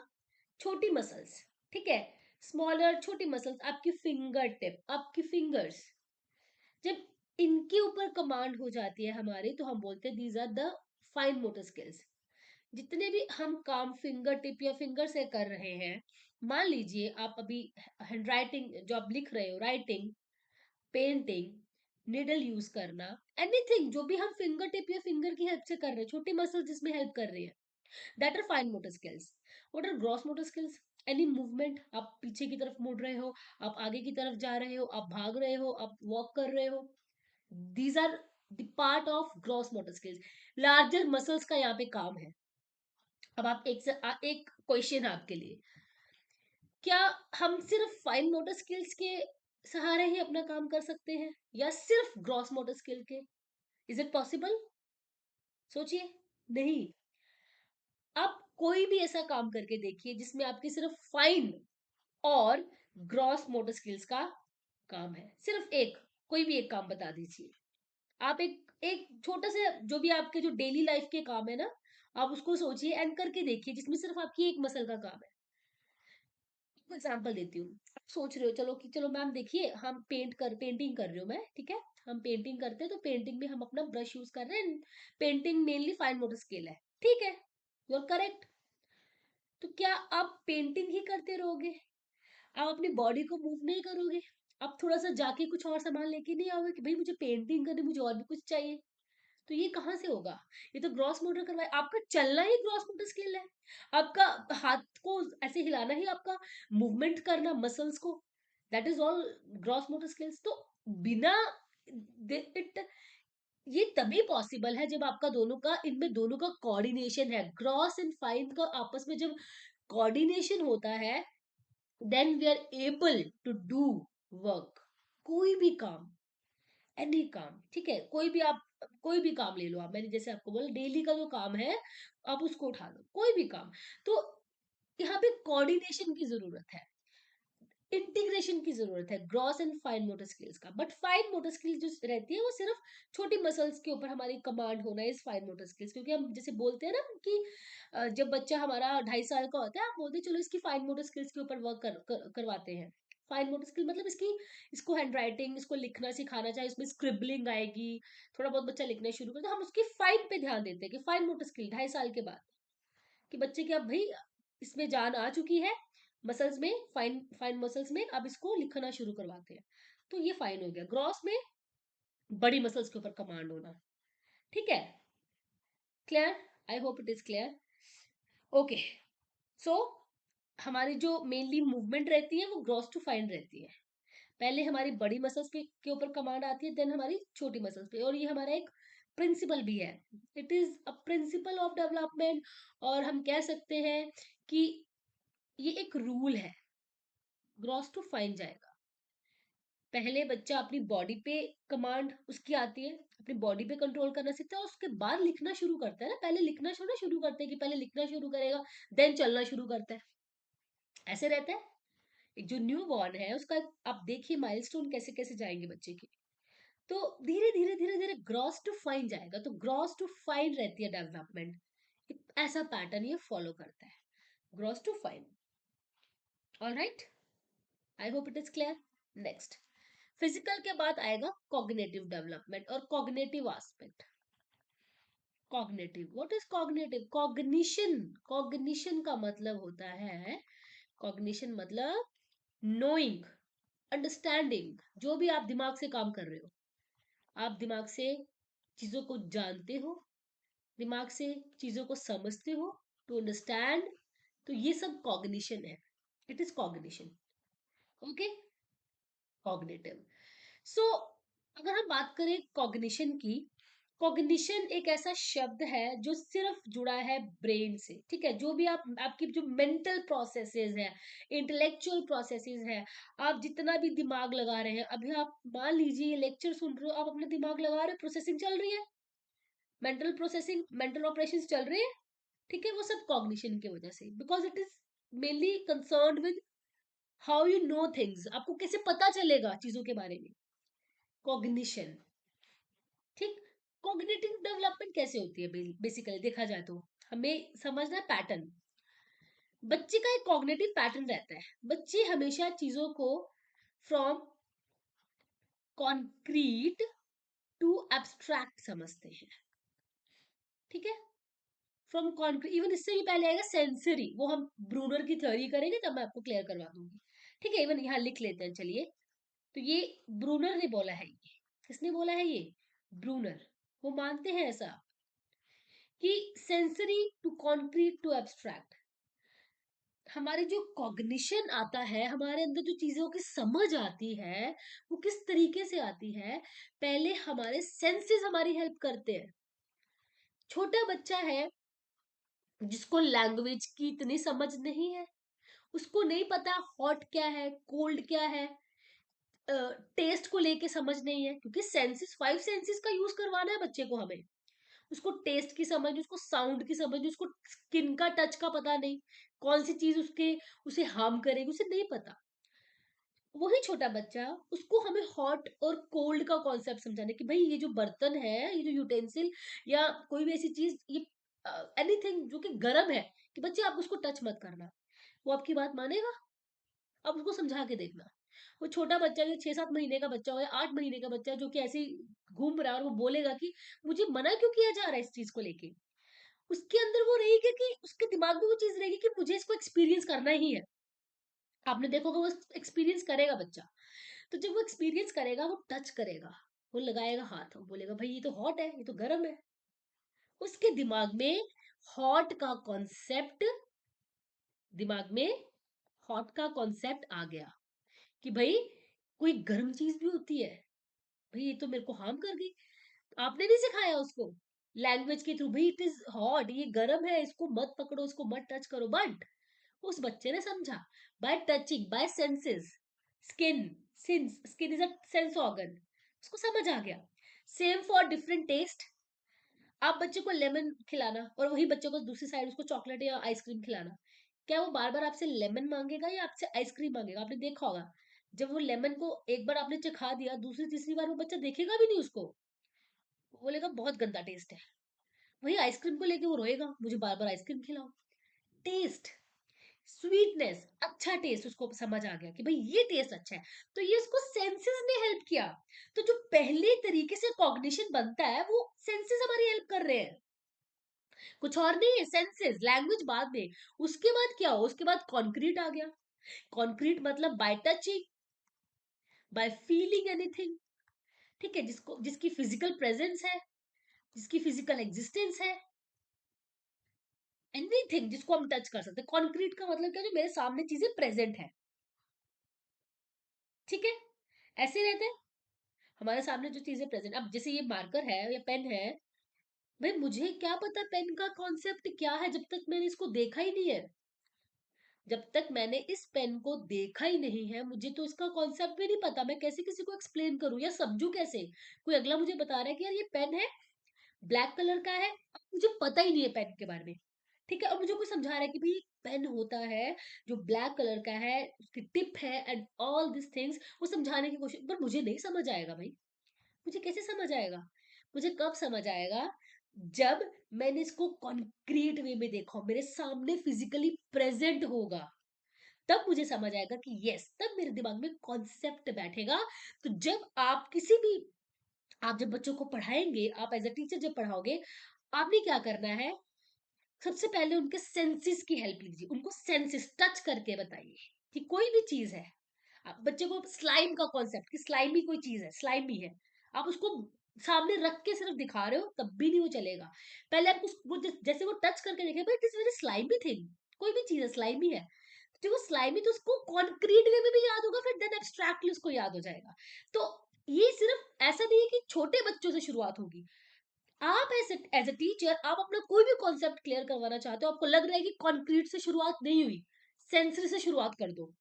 छोटी मसल्स, ठीक है, स्मॉलर छोटी मसल्स, आपकी फिंगर टिप, आपकी फिंगर्स, जब इनके ऊपर कमांड हो जाती है हमारी, तो हम बोलते हैं these are the fine motor skills. जितने भी हम काम फिंगर टिप या फिंगर से कर रहे हैं, मान लीजिए आप अभी हैंड राइटिंग जो आप लिख रहे हो, राइटिंग, पेंटिंग, निडल यूज करना, एनीथिंग जो भी हम फिंगर टिप या फिंगर की हेल्प से कर रहे हैं, छोटी मसल जिसमें हेल्प कर रही है, that are fine motor skills. What are gross motor skills? Any movement, आप पीछे की तरफ मुड़ रहे हो, आप आगे की तरफ जा रहे हो, आप भाग रहे हो, आप वॉक कर रहे हो, these are the part of gross motor skills. Larger muscles का यहाँ पे काम है. अब आप एक क्वेश्चन आपके लिए, क्या हम सिर्फ फाइन मोटर स्किल्स के सहारे ही अपना काम कर सकते हैं या सिर्फ ग्रॉस मोटर स्किल के? Is it possible? सोचिए. नहीं. आप कोई भी ऐसा काम करके देखिए जिसमें आपकी सिर्फ फाइन और ग्रॉस मोटर स्किल्स का काम है. सिर्फ एक, कोई भी एक काम बता दीजिए. आप एक एक छोटा सा, जो भी आपके जो डेली लाइफ के काम है ना, आप उसको सोचिए एंड करके देखिए जिसमें सिर्फ आपकी एक मसल का काम है. एग्जाम्पल देती हूँ. आप सोच रहे हो, चलो कि चलो मैम देखिए, हम पेंटिंग कर रही हूँ मैं, ठीक है, हम पेंटिंग करते हैं, तो पेंटिंग में हम अपना ब्रश यूज कर रहे हैं. Painting mainly fine motor skill है, ठीक है, यू आर करेक्ट. तो क्या आप पेंटिंग ही करते रहोगे? आप अपनी बॉडी को मूव नहीं करोगे? आप थोड़ा सा जाके कुछ और सामान लेके नहीं आओगे कि भाई मुझे पेंटिंग करनी, मुझे और भी कुछ चाहिए? तो ये कहाँ से होगा? ये तो ग्रॉस मोटर करवाए. आपका चलना ही ग्रॉस मोटर स्किल है. आपका हाथ को ऐसे हिलाना ही आपका मूवमेंट करना मसल्स को, that is all gross motor skills. तो बिना इट, ये तभी पॉसिबल है जब आपका दोनों का, इनमें दोनों का कोऑर्डिनेशन है. ग्रॉस एंड फाइन का आपस में जब कोऑर्डिनेशन होता है, then we are able to do work. कोई भी काम, एनी काम, ठीक है, कोई भी आप, कोई भी काम ले लो आप, मैंने जैसे आपको बोला डेली का जो काम है, आप उसको उठा लो, कोई भी काम. तो यहाँ पे कोऑर्डिनेशन की जरूरत है, इंटीग्रेशन की जरूरत है gross and fine motor skills का. बट फाइन मोटर स्किल्स जो रहती है वो सिर्फ छोटी मसल्स के ऊपर हमारी कमांड होना इज फाइन मोटर स्किल्स. क्योंकि हम जैसे बोलते हैं ना कि जब बच्चा हमारा 2.5 साल का होता है, आप बोलते हैं चलो इसकी फाइन मोटर स्किल्स के ऊपर वर्क करवाते हैं. फाइन मोटर स्किल मतलब इसको हैंड राइटिंग, इसको लिखना सिखाना, चाहे इसमें स्क्रिबलिंग आएगी, थोड़ा बहुत बच्चा लिखना शुरू करता है, हम उसकी फाइन पे ध्यान देते हैं कि फाइन मोटर स्किल 2.5 साल के बाद, कि बच्चे की अब भाई इसमें जान आ चुकी है, मसल्स में, फाइन फाइन मसल्स में, अब इसको लिखना शुरू करवाते हैं. तो ये फाइन हो गया. ग्रॉस में बड़ी मसल्स के ऊपर कमांड होना. ठीक है, clear? I hope it is clear. Okay, so हमारी जो मेनली मूवमेंट रहती है वो ग्रॉस टू फाइन रहती है. पहले हमारी बड़ी मसल्स के ऊपर कमांड आती है, देन हमारी छोटी मसल्स पे. और ये हमारा एक प्रिंसिपल भी है, it is a principle of development. और हम कह सकते हैं कि ये एक रूल है. ग्रॉस टू फाइन जाएगा. पहले बच्चा अपनी बॉडी पे कमांड उसकी आती है, अपनी बॉडी पे कंट्रोल करना सीखता है, और उसके बाद लिखना शुरू करता है ना. पहले लिखना शुरू करते हैं कि पहले लिखना शुरू करेगा, देन चलना शुरू करता है, ऐसे रहता है. एक जो न्यू बॉर्न है उसका आप देखिए माइलस्टोन कैसे कैसे जाएंगे बच्चे के. तो धीरे धीरे धीरे धीरे ग्रॉस टू फाइन जाएगा. तो ग्रॉस टू फाइन रहती है डेवलपमेंट. ऐसा पैटर्न ये फॉलो करता है, gross to fine. Alright, I hope it is clear. Next, physical के बाद आएगा कॉग्निटिव डेवलपमेंट और cognitive aspect. Cognitive, what is cognitive? Cognition. Cognition का मतलब होता है, कॉग्निशन मतलब नोइंग, अंडरस्टैंडिंग, जो भी आप दिमाग से काम कर रहे हो, आप दिमाग से चीजों को जानते हो, दिमाग से चीजों को समझते हो, टू अंडरस्टैंड। तो ये सब कॉग्निशन है, it is cognition. Okay, cognitive. So अगर हम बात करें कॉग्निशन की, कॉग्निशन एक ऐसा शब्द है जो सिर्फ जुड़ा है ब्रेन से, ठीक है। जो भी आप आपकी जो मेंटल प्रोसेसेस है, इंटेलेक्चुअल प्रोसेसेस है, आप जितना भी दिमाग लगा रहे हैं, अभी आप मान लीजिए ये लेक्चर सुन रहे हो, आप अपना दिमाग लगा रहे हो, प्रोसेसिंग चल रही है, मेंटल प्रोसेसिंग, मेंटल ऑपरेशंस चल रहे हैं, ठीक है। वो सब कॉग्निशन की वजह से, because it is mainly concerned with how you know things, आपको कैसे पता चलेगा चीजों के बारे में, कॉग्निशन। ठीक, कॉग्निटिव डेवलपमेंट कैसे होती है बेसिकली देखा जाए तो हमें समझना है पैटर्न। बच्चे का एक कॉग्निटिव पैटर्न रहता है, बच्चे हमेशा चीजों को फ्रॉम कॉन्क्रीट टू एब्स्ट्रैक्ट समझते हैं, ठीक है। फ्रॉम कॉन्क्रीट, इवन इससे भी पहले आएगा सेंसरी, वो हम ब्रूनर की थ्योरी करेंगे तब मैं आपको क्लियर करवा दूंगी, ठीक है। इवन यहाँ लिख लेते हैं, चलिए। तो ये ब्रूनर ने बोला है, ये किसने बोला है, ये ब्रूनर। वो मानते हैं ऐसा कि sensory to concrete to abstract, हमारे जो कॉग्निशन आता है, हमारे अंदर जो चीजों की समझ आती है, वो किस तरीके से आती है, पहले हमारे सेंसेस हमारी हेल्प करते हैं। छोटा बच्चा है जिसको लैंग्वेज की इतनी समझ नहीं है, उसको नहीं पता हॉट क्या है, कोल्ड क्या है, टेस्ट को लेके समझ नहीं है, क्योंकि सेंसेस, 5 सेंसेस का यूज करवाना है बच्चे को हमें। उसको टेस्ट की समझ, उसको साउंड की समझ, उसको स्किन का टच का पता नहीं, कौन सी चीज उसके उसे हार्म करेगी उसे नहीं पता। वही छोटा बच्चा, उसको हमें हॉट और कोल्ड का कॉन्सेप्ट समझाने कि भाई ये जो बर्तन है, ये जो यूटेंसिल या कोई भी ऐसी चीज, ये एनीथिंग जो कि गर्म है, कि बच्चे आप उसको टच मत करना। वो आपकी बात मानेगा? आप उसको समझा के देखना। वो छोटा बच्चा जो 6-7 महीने का बच्चा हो या 8 महीने का बच्चा जो कि ऐसे ही घूम रहा है, और वो बोलेगा कि मुझे मना क्यों किया जा रहा है इस चीज को लेके, उसके अंदर वो रहेगी कि उसके दिमाग में वो चीज रहेगी कि मुझे इसको एक्सपीरियंस करना ही है। आपने देखा होगा, वो एक्सपीरियंस करेगा बच्चा। तो जब वो एक्सपीरियंस करेगा, वो टच करेगा, वो लगाएगा हाथ, वो बोलेगा भाई ये तो हॉट है, ये तो गर्म है। उसके दिमाग में हॉट का कॉन्सेप्ट, दिमाग में हॉट का कॉन्सेप्ट आ गया कि भाई कोई गर्म चीज भी होती है, भाई ये तो मेरे को हार्म कर गई। आपने नहीं सिखाया उसको लैंग्वेज के थ्रू, भाई इट इज हॉट, ये गर्म है, इसको मत पकड़ो, इसको मत टच करो, बट उस बच्चे ने समझा by touching, by senses, skin, since skin is a sense organ, उसको समझ आ गया। सेम फॉर डिफरेंट टेस्ट, आप बच्चे को लेमन खिलाना और वही बच्चे को दूसरी साइड उसको चॉकलेट या आइसक्रीम खिलाना, क्या वो बार बार आपसे लेमन मांगेगा या आपसे आइसक्रीम मांगेगा? आपने देखा होगा, जब वो लेमन को एक बार आपने चखा दिया, दूसरी तीसरी बार वो बच्चा देखेगा भी नहीं उसको, वो बोलेगा बहुत गंदा टेस्ट है। वही आइसक्रीम को लेके वो रोएगा, मुझे बार बार आइसक्रीम खिलाओ। टेस्ट, स्वीटनेस, अच्छा टेस्ट उसको समझ आ गया कि भाई ये टेस्ट अच्छा है, तो ये उसको सेंसेस ने हेल्प किया। तो जो पहले तरीके से कॉग्निशन बनता है, वो सेंसेस हमारी हेल्प कर रहे हैं, कुछ और नहीं है। सेंसेस, लैंग्वेज बाद में। उसके बाद क्या हो, उसके बाद कॉन्क्रीट आ गया। कॉन्क्रीट मतलब by touching, by feeling anything, ठीक है, जिसको जिसकी फिजिकल प्रेजेंस है, जिसकी फिजिकल एग्जिस्टेंस है, एनीथिंग जिसको हम टच कर सकते हैं। कॉन्क्रीट का मतलब क्या, जो मेरे सामने चीजें प्रेजेंट है, ठीक है। ऐसे रहते हैं हमारे सामने जो चीजें प्रेजेंट। अब जैसे ये मार्कर है या पेन है, भाई मुझे क्या पता पेन का कॉन्सेप्ट क्या है जब तक मैंने इसको देखा ही नहीं है। जब तक मैंने इस पेन को देखा ही नहीं है, मुझे तो इसका कॉन्सेप्ट भी नहीं पता, मैं कैसे किसी को एक्सप्लेन करूं या समझू कैसे? कोई अगला मुझे बता रहा है कि यार ये पेन है, ब्लैक कलर का है, अब मुझे पता ही नहीं है पेन के बारे में, ठीक है। और मुझे कोई समझा रहा है कि भाई पेन होता है जो ब्लैक कलर का है, उसकी टिप है एंड ऑल दिस थिंग्स, वो समझाने की कोशिश, पर मुझे नहीं समझ आएगा भाई। मुझे कैसे समझ आएगा? मुझे कब समझ आएगा? जब मैंने इसको कॉन्क्रीट वे में देखा, मेरे सामने फिजिकली प्रेजेंट होगा, तब मुझे समझ आएगा कि यस, तब मेरे दिमाग में कॉन्सेप्ट बैठेगा। तो जब आप किसी भी, आप जब बच्चों को पढ़ाएंगे, आप एज अ टीचर जब पढ़ाओगे, आपने क्या करना है, सबसे पहले उनके सेंसेस की हेल्प लीजिए, उनको सेंसेस टच करके बताइए कि कोई भी चीज है। आप बच्चे को स्लाइम का कॉन्सेप्ट, कि स्लाइम भी कोई चीज है, स्लाइम भी है, आप उसको सामने रख के सिर्फ दिखा रहे हो तब भी नहीं वो चलेगा। पहले आपको वो जैसे वो टच करके देखे, भाई it is very slimy thing, कोई भी चीज है स्लाइमी है, तो वो स्लाइमी तो उसको कॉन्क्रीट वे में भी याद होगा, फिर देन एब्स्ट्रैक्टली उसको याद हो जाएगा। तो ये सिर्फ ऐसा नहीं है कि छोटे बच्चों से शुरुआत होगी। आप एज अ टीचर आप अपना कोई भी कॉन्सेप्ट क्लियर करवाना चाहते हो, आपको लग रहा है कि कॉन्क्रीट से शुरुआत नहीं हुई, सेंसरी से शुरुआत कर दो,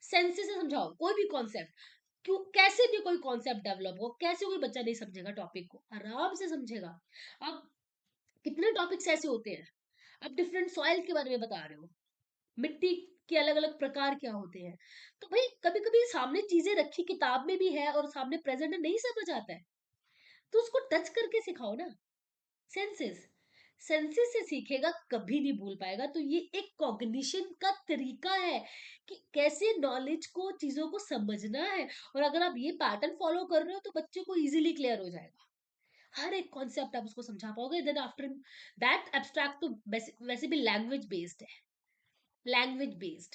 सेंसरी से समझाओ कोई भी कॉन्सेप्ट। क्यों, कैसे भी कोई कॉन्सेप्ट डेवलप हो, कैसे कोई बच्चा नहीं समझेगा, टॉपिक को आराम से समझेगा। अब कितने टॉपिक्स ऐसे होते हैं, अब डिफरेंट सॉइल के बारे में बता रहे हो, मिट्टी के अलग अलग प्रकार क्या होते हैं, तो भाई कभी कभी सामने चीजें रखी किताब में भी है और सामने प्रेजेंट नहीं समझ आता है, तो उसको टच करके सिखाओ ना। सेंसेस, सेंसेस से सीखेगा, कभी नहीं भूल पाएगा। तो ये एक कॉग्निशन का तरीका है कि कैसे नॉलेज को, चीजों को समझना है। और अगर आप ये पैटर्न फॉलो कर रहे हो तो बच्चे को इजीली क्लियर हो जाएगा, हर एक कॉन्सेप्ट आप उसको समझा पाओगे। देन आफ्टर दैट एब्स्ट्रैक्ट तो वैसे भी लैंग्वेज बेस्ड है, लैंग्वेज बेस्ड,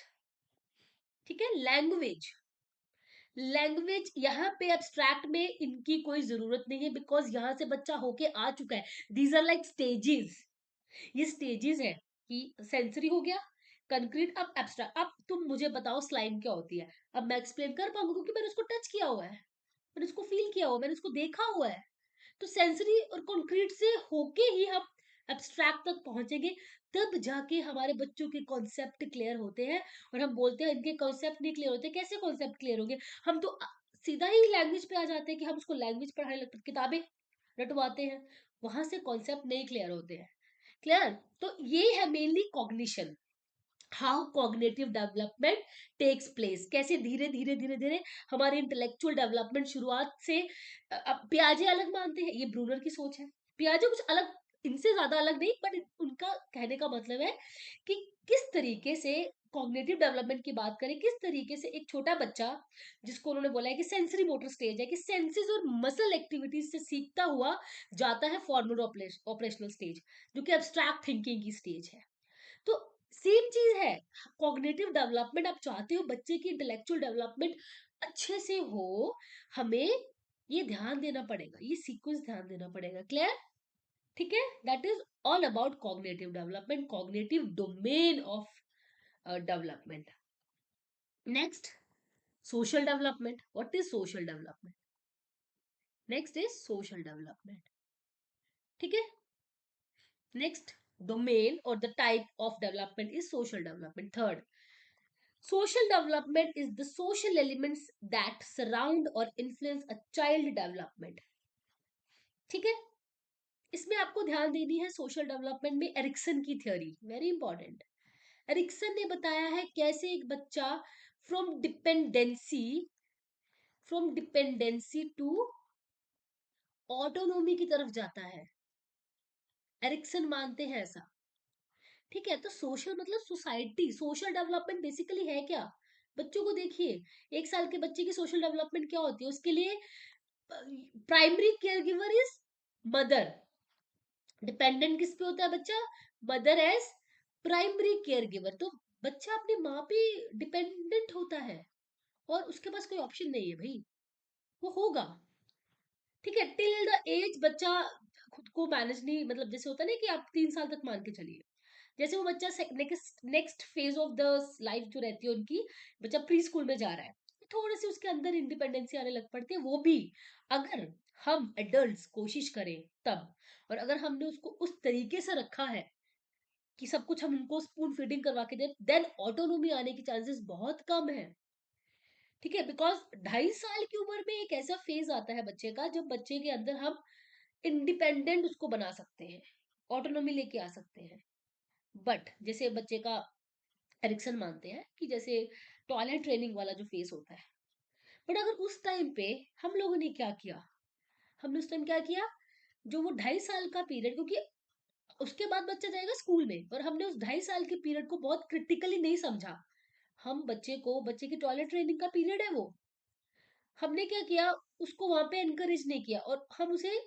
ठीक है। लैंग्वेज, लैंग्वेज यहाँ पे एब्स्ट्रैक्ट में इनकी कोई जरूरत नहीं है, बिकॉज यहाँ से बच्चा होके आ चुका है। दीज आर लाइक स्टेजेस, ये स्टेजेस है कि सेंसरी हो गया, कंक्रीट, अब एब्स्ट्रैक्ट। अब तुम मुझे बताओ स्लाइम क्या होती है, अब मैं एक्सप्लेन कर पाऊंगा क्योंकि मैंने उसको टच किया हुआ है, मैंने उसको फील किया हुआ, मैंने उसको देखा हुआ है। तो सेंसरी और कंक्रीट से होके ही हम एब्स्ट्रैक्ट तक पहुंचेंगे, तब जाके हमारे बच्चों के कॉन्सेप्ट क्लियर होते हैं। और हम बोलते हैं इनके कॉन्सेप्ट नहीं क्लियर होते, कैसे कॉन्सेप्ट क्लियर होंगे, हम तो सीधा ही लैंग्वेज पे आ जाते हैं कि हम उसको लैंग्वेज पढ़ाने लगते, किताबें रटवाते हैं, वहां से कॉन्सेप्ट नहीं क्लियर होते हैं। क्लियर। तो ये है mainly cognition, how cognitive development takes place, कैसे धीरे धीरे धीरे धीरे हमारे इंटेलेक्चुअल डेवलपमेंट शुरुआत से। अब पियाजे अलग मानते हैं, ये ब्रूनर की सोच है, पियाजे कुछ अलग, इनसे ज्यादा अलग नहीं, बट उनका कहने का मतलब है कि किस तरीके से कॉग्निटिव डेवलपमेंट की बात करें, किस तरीके से एक छोटा बच्चा, जिसको उन्होंने बोला है कि सेंसरी मोटर स्टेज है, कि सेंसेस और मसल एक्टिविटीज से सीखता हुआ जाता है फॉर्मल ऑपरेशनल स्टेज, जो कि एब्स्ट्रैक्ट थिंकिंग की स्टेज है। तो सेम चीज है, कॉग्निटिव डेवलपमेंट आप चाहते हो बच्चे की इंटेलेक्चुअल डेवलपमेंट अच्छे से हो, हमें ये ध्यान देना पड़ेगा, ये सीक्वेंस ध्यान देना पड़ेगा। क्लियर, ठीक है। That is all about cognitive development, cognitive domain of development. Next, social development. What is social development? Next is social development, ठीक है। Next domain or the type of development is social development. Third, social development is the social elements that surround or influence a child development, ठीक है। इसमें आपको ध्यान देनी है social development में एरिक्सन की थ्योरी, वेरी इंपॉर्टेंट। एरिक्सन ने बताया है कैसे एक बच्चा from dependency, from dependency to autonomy की तरफ जाता है, एरिक्सन मानते हैं ऐसा, ठीक है। तो सोशल मतलब सोसाइटी, सोशल डेवलपमेंट बेसिकली है क्या, बच्चों को देखिए, 1 साल के बच्चे की सोशल डेवलपमेंट क्या होती है, उसके लिए primary care giver is mother, dependent किस पे होता है बच्चा, mother as primary care giver. तो बच्चा अपनी माँ पे डिपेंडेंट होता है और उसके पास कोई ऑप्शन नहीं है भाई, वो होगा, ठीक है। टिल द एज बच्चा खुद को मैनेज नहीं, मतलब जैसे होता है ना कि आप 3 साल तक मान के चलिए, जैसे वो बच्चा next phase of the life जो रहती है उनकी, बच्चा प्री स्कूल में जा रहा है, थोड़ी सी उसके अंदर इंडिपेंडेंसी आने लग पड़ती है, वो भी अगर हम एडल्ट्स कोशिश करें तब, और अगर हमने उसको उस तरीके से रखा है कि सब कुछ हम उनको स्पून फीडिंग करवा के दें, देन ऑटोनोमी आने की चांसेस बहुत कम है, ठीक है। बिकॉज 2.5 साल की उम्र में एक ऐसा फेज आता है बच्चे का जब बच्चे के अंदर हम इंडिपेंडेंट उसको बना सकते हैं, ऑटोनोमी लेके आ सकते हैं। बट जैसे बच्चे का, एरिक्सन मानते हैं कि जैसे टॉयलेट ट्रेनिंग वाला जो फेस होता है, बट अगर उस टाइम पे हम लोगों ने क्या किया, हमने उस टाइम क्या किया, जो वो 2.5 साल का पीरियड, क्योंकि उसके बाद बच्चा जाएगा स्कूल में, और हमने उस 2.5 साल के पीरियड को बहुत क्रिटिकली नहीं समझा, हम बच्चे को, बच्चे की टॉयलेट ट्रेनिंग का पीरियड है वो, हमने क्या किया, उसको वहां पे एनकरेज नहीं किया और हम उसे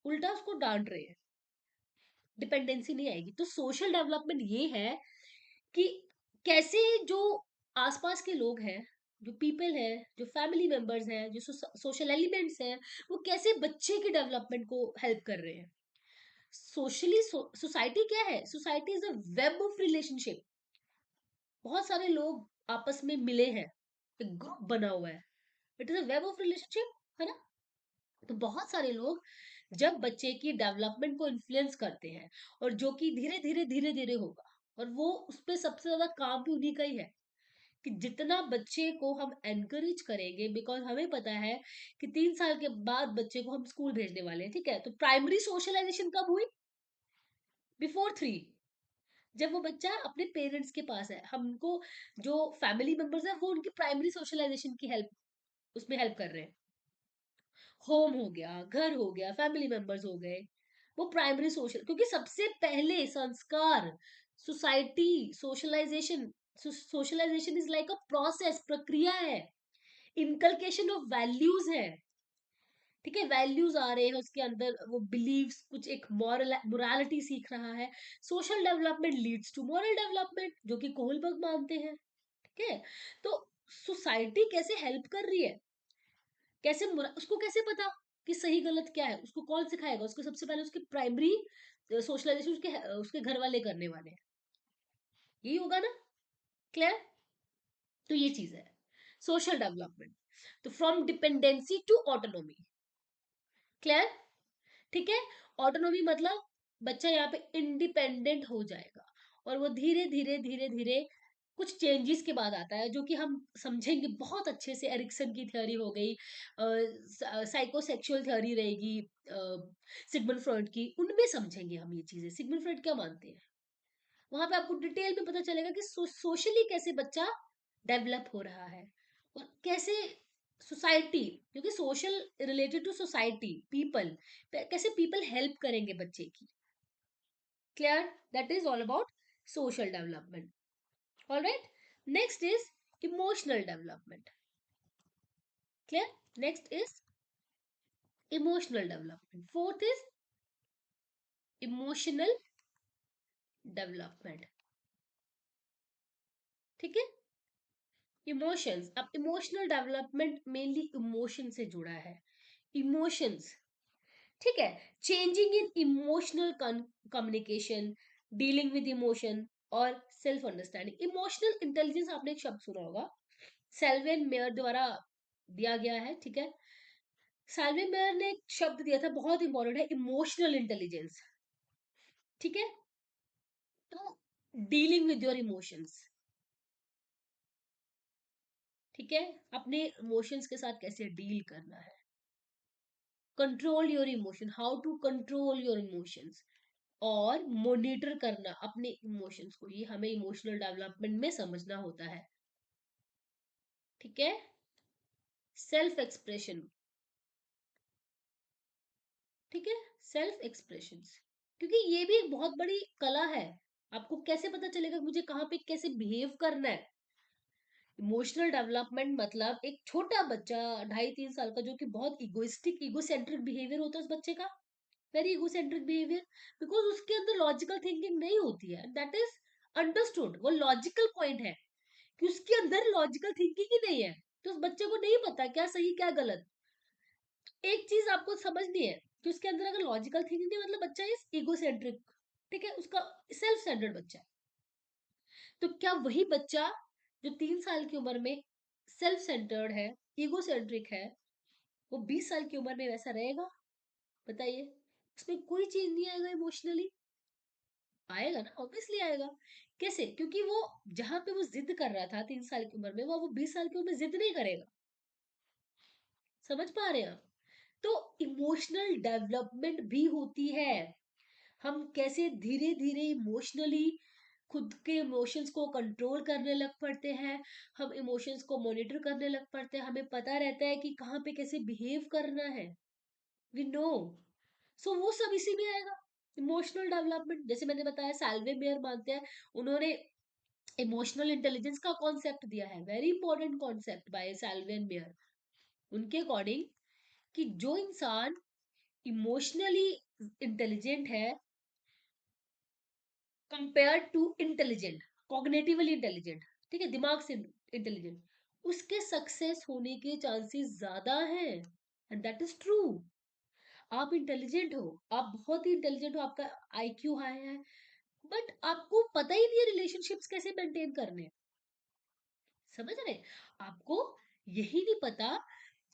उल्टा उसको डांट रहे हैं, डिपेंडेंसी नहीं आएगी। तो सोशल डेवलपमेंट ये है कि कैसे जो आसपास के लोग हैं जो पीपल है, जो फैमिली मेंबर्स हैं, जो सोशल एलिमेंट्स हैं, वो कैसे बच्चे के डेवलपमेंट को हेल्प कर रहे हैं। सोशली सोसाइटी क्या है? Society is a web of relationship. बहुत सारे लोग आपस में मिले हैं, एक ग्रुप बना हुआ है, it is a web of relationship, है ना? तो बहुत सारे लोग जब बच्चे की डेवलपमेंट को इन्फ्लुएंस करते हैं, और जो कि धीरे धीरे धीरे धीरे होगा, और वो उस पर सबसे ज्यादा काम भी उन्हीं का ही है, कि जितना बच्चे को हम एनकरेज करेंगे, बिकॉज हमें पता है कि 3 साल के बाद बच्चे को हम स्कूल भेजने वाले हैं, ठीक है? तो प्राइमरी सोशलाइजेशन कब हुई? बिफोर 3, जब वो बच्चा अपने पेरेंट्स के पास है, हमको जो फैमिली मेंबर्स है वो उनकी प्राइमरी सोशलाइजेशन की हेल्प, उसमें हेल्प कर रहे हैं। होम हो गया, घर हो गया, फैमिली मेंबर्स हो गए, वो प्राइमरी सोशल, क्योंकि सबसे पहले संस्कार, society, socialization, socialization is like a process, प्रक्रिया है, इनकलकेशन ऑफ वैल्यूज है, ठीक है? वैल्यूज आ रहे हैं उसके अंदर, वो बिलीव्स, कुछ एक मॉरल मोरालिटी सीख रहा है। Social development leads to moral development, जो कि कोहलबर्ग मानते हैं, ठीक है? तो सोसाइटी कैसे हेल्प कर रही है, कैसे उसको कैसे पता कि सही गलत क्या है? उसको कौन सिखाएगा? उसको सबसे पहले उसके प्राइमरी सोशलाइजेशन उसके उसके घर वाले करने वाले हैं, यही होगा ना? क्लियर? तो ये चीज है सोशल डेवलपमेंट। तो from dependency to autonomy, clear? ठीक है? ऑटोनोमी मतलब बच्चा यहाँ पे इंडिपेंडेंट हो जाएगा, और वो धीरे धीरे धीरे धीरे कुछ चेंजेस के बाद आता है, जो कि हम समझेंगे बहुत अच्छे से। एरिक्सन की थ्योरी हो गई, साइकोसेक्सुअल थ्योरी रहेगी, सिगमंड फ्रॉइड की, उनमें समझेंगे हम ये चीजें, सिगमंड फ्रॉइड क्या मानते हैं। वहां पे आपको डिटेल में पता चलेगा कि सोशली कैसे बच्चा डेवलप हो रहा है, और कैसे सोसाइटी, क्योंकि social related to society, people, कैसे पीपल हेल्प करेंगे बच्चे की। Clear? That is all about social development. Alright, next is emotional development. Clear? Next is emotional development, fourth is emotional development, ठीक है? इमोशंस, अब इमोशनल डेवलपमेंट मेनली इमोशन से जुड़ा है। इमोशंस, ठीक है? Changing in emotional communication, dealing with emotion, और self understanding. Emotional intelligence, आपने एक शब्द सुना होगा, सेल्विन मेयर द्वारा दिया गया है, ठीक है? सेल्विन मेयर ने एक शब्द दिया था, बहुत इंपॉर्टेंट है, इमोशनल इंटेलिजेंस, ठीक है? तो डीलिंग विद योर इमोशंस, ठीक है? अपने इमोशंस के साथ कैसे डील करना है, control your emotion, how to control your emotions, और मॉनिटर करना अपने इमोशंस को, ये हमें इमोशनल डेवलपमेंट में समझना होता है, ठीक है? सेल्फ एक्सप्रेशन, ठीक है? सेल्फ एक्सप्रेशन, क्योंकि ये भी एक बहुत बड़ी कला है। आपको कैसे पता चलेगा मुझे कहाँ पे कैसे बिहेव करना है? इमोशनल डेवलपमेंट मतलब एक छोटा बच्चा, 2.5-3 साल का, जो कि बहुत इगोइस्टिक, इगोसेंट्रिक बिहेवियर होता है उस बच्चे का, वेरी इगोसेंट्रिक बिहेवियर, बिकॉज उसके अंदर लॉजिकल थिंकिंग नहीं होती है, दैट इज अंडरस्टूड, वो लॉजिकल पॉइंट है कि उसके अंदर लॉजिकल थिंकिंग ही नहीं है, तो उस बच्चे को नहीं पता क्या सही क्या गलत। एक चीज आपको समझनी है कि उसके अंदर अगर लॉजिकल थिंकिंग नहीं, मतलब बच्चा इज इगोसेंट्रिक, ठीक है? उसका सेल्फ सेंटर्ड बच्चा है। तो क्या वही बच्चा जो 3 साल की उम्र में सेल्फ सेंटर्ड है, इगोसेंट्रिक है, वो 20 साल की उम्र में वैसा रहेगा? बताइए, उसमें कोई चेंज नहीं आएगा इमोशनली। आएगा ना, ऑब्वियसली आएगा। कैसे? क्योंकि वो जहां पे वो जिद कर रहा था 3 साल की उम्र में, वो 20 साल की उम्र में जिद नहीं करेगा। समझ पा रहे हैं आप? तो इमोशनल डेवलपमेंट भी होती है, हम कैसे धीरे धीरे इमोशनली खुद के इमोशंस को कंट्रोल करने लग पड़ते हैं, हम इमोशंस को मॉनिटर करने लग पड़ते हैं, हमें पता रहता है कि कहाँ पे कैसे बिहेव करना है, वी नो। सो वो सब इसी में आएगा, इमोशनल डेवलपमेंट। जैसे मैंने बताया, साल्वे मेयर मानते हैं, उन्होंने इमोशनल इंटेलिजेंस का कॉन्सेप्ट दिया है, very important concept by Salovey Mayer. उनके अकॉर्डिंग कि जो इंसान इमोशनली इंटेलिजेंट है compare to intelligent, cognitively intelligent, ठीक है, दिमाग से इंटेलिजेंट, उसके सक्सेस होने के चांसेस ज्यादा हैं, एंड दैट इज ट्रू। आप इंटेलिजेंट हो, आप बहुत ही इंटेलिजेंट हो, आपका आईक्यू हाई है, बट आपको पता ही नहीं है रिलेशनशिप्स कैसे मेंटेन करने। समझ रहे? आपको यही नहीं पता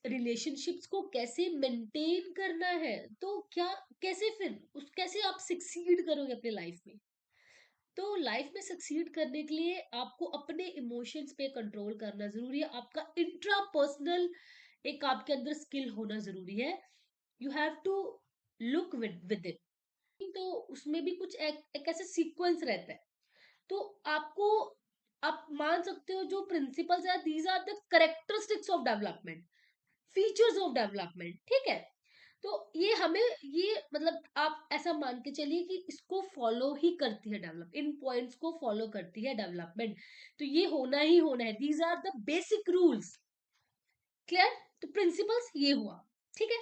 रिलेशनशिप्स को कैसे मेंटेन करना है, तो क्या, कैसे फिर उस कैसे आप सक्सीड करोगे अपने लाइफ में? तो लाइफ में सक्सीड करने के लिए आपको अपने इमोशंस पे कंट्रोल करना जरूरी है। आपका इंट्रा पर्सनल एक आपके अंदर स्किल होना जरूरी है। You have to look with it. तो उसमें भी कुछ एक ऐसे सीक्वेंस रहता है। तो आपको, आप मान सकते हो जो प्रिंसिपल्स है, these are the characteristics of development, features of development, ठीक है? तो ये हमें, ये मतलब आप ऐसा मान के चलिए कि इसको फॉलो ही करती है डेवलप, इन पॉइंट्स को फॉलो करती है डेवलपमेंट। तो ये होना ही होना है, these are the basic rules. Clear? तो प्रिंसिपल्स ये हुआ, ठीक है?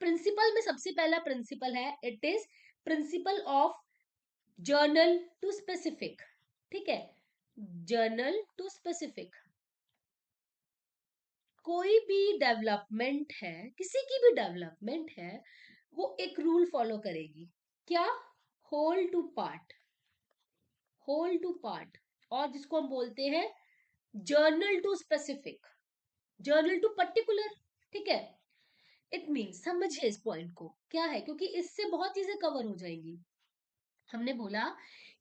प्रिंसिपल में सबसे पहला प्रिंसिपल है, it is principle of general to specific. ठीक है? General to specific. कोई भी डेवलपमेंट है, किसी की भी डेवलपमेंट है, वो एक रूल फॉलो करेगी। क्या? Whole to part. Whole to part, और जिसको हम बोलते हैं general to specific, general to particular. ठीक है? इट मीन्स, समझिए इस पॉइंट को क्या है, क्योंकि इससे बहुत चीजें कवर हो जाएंगी। हमने बोला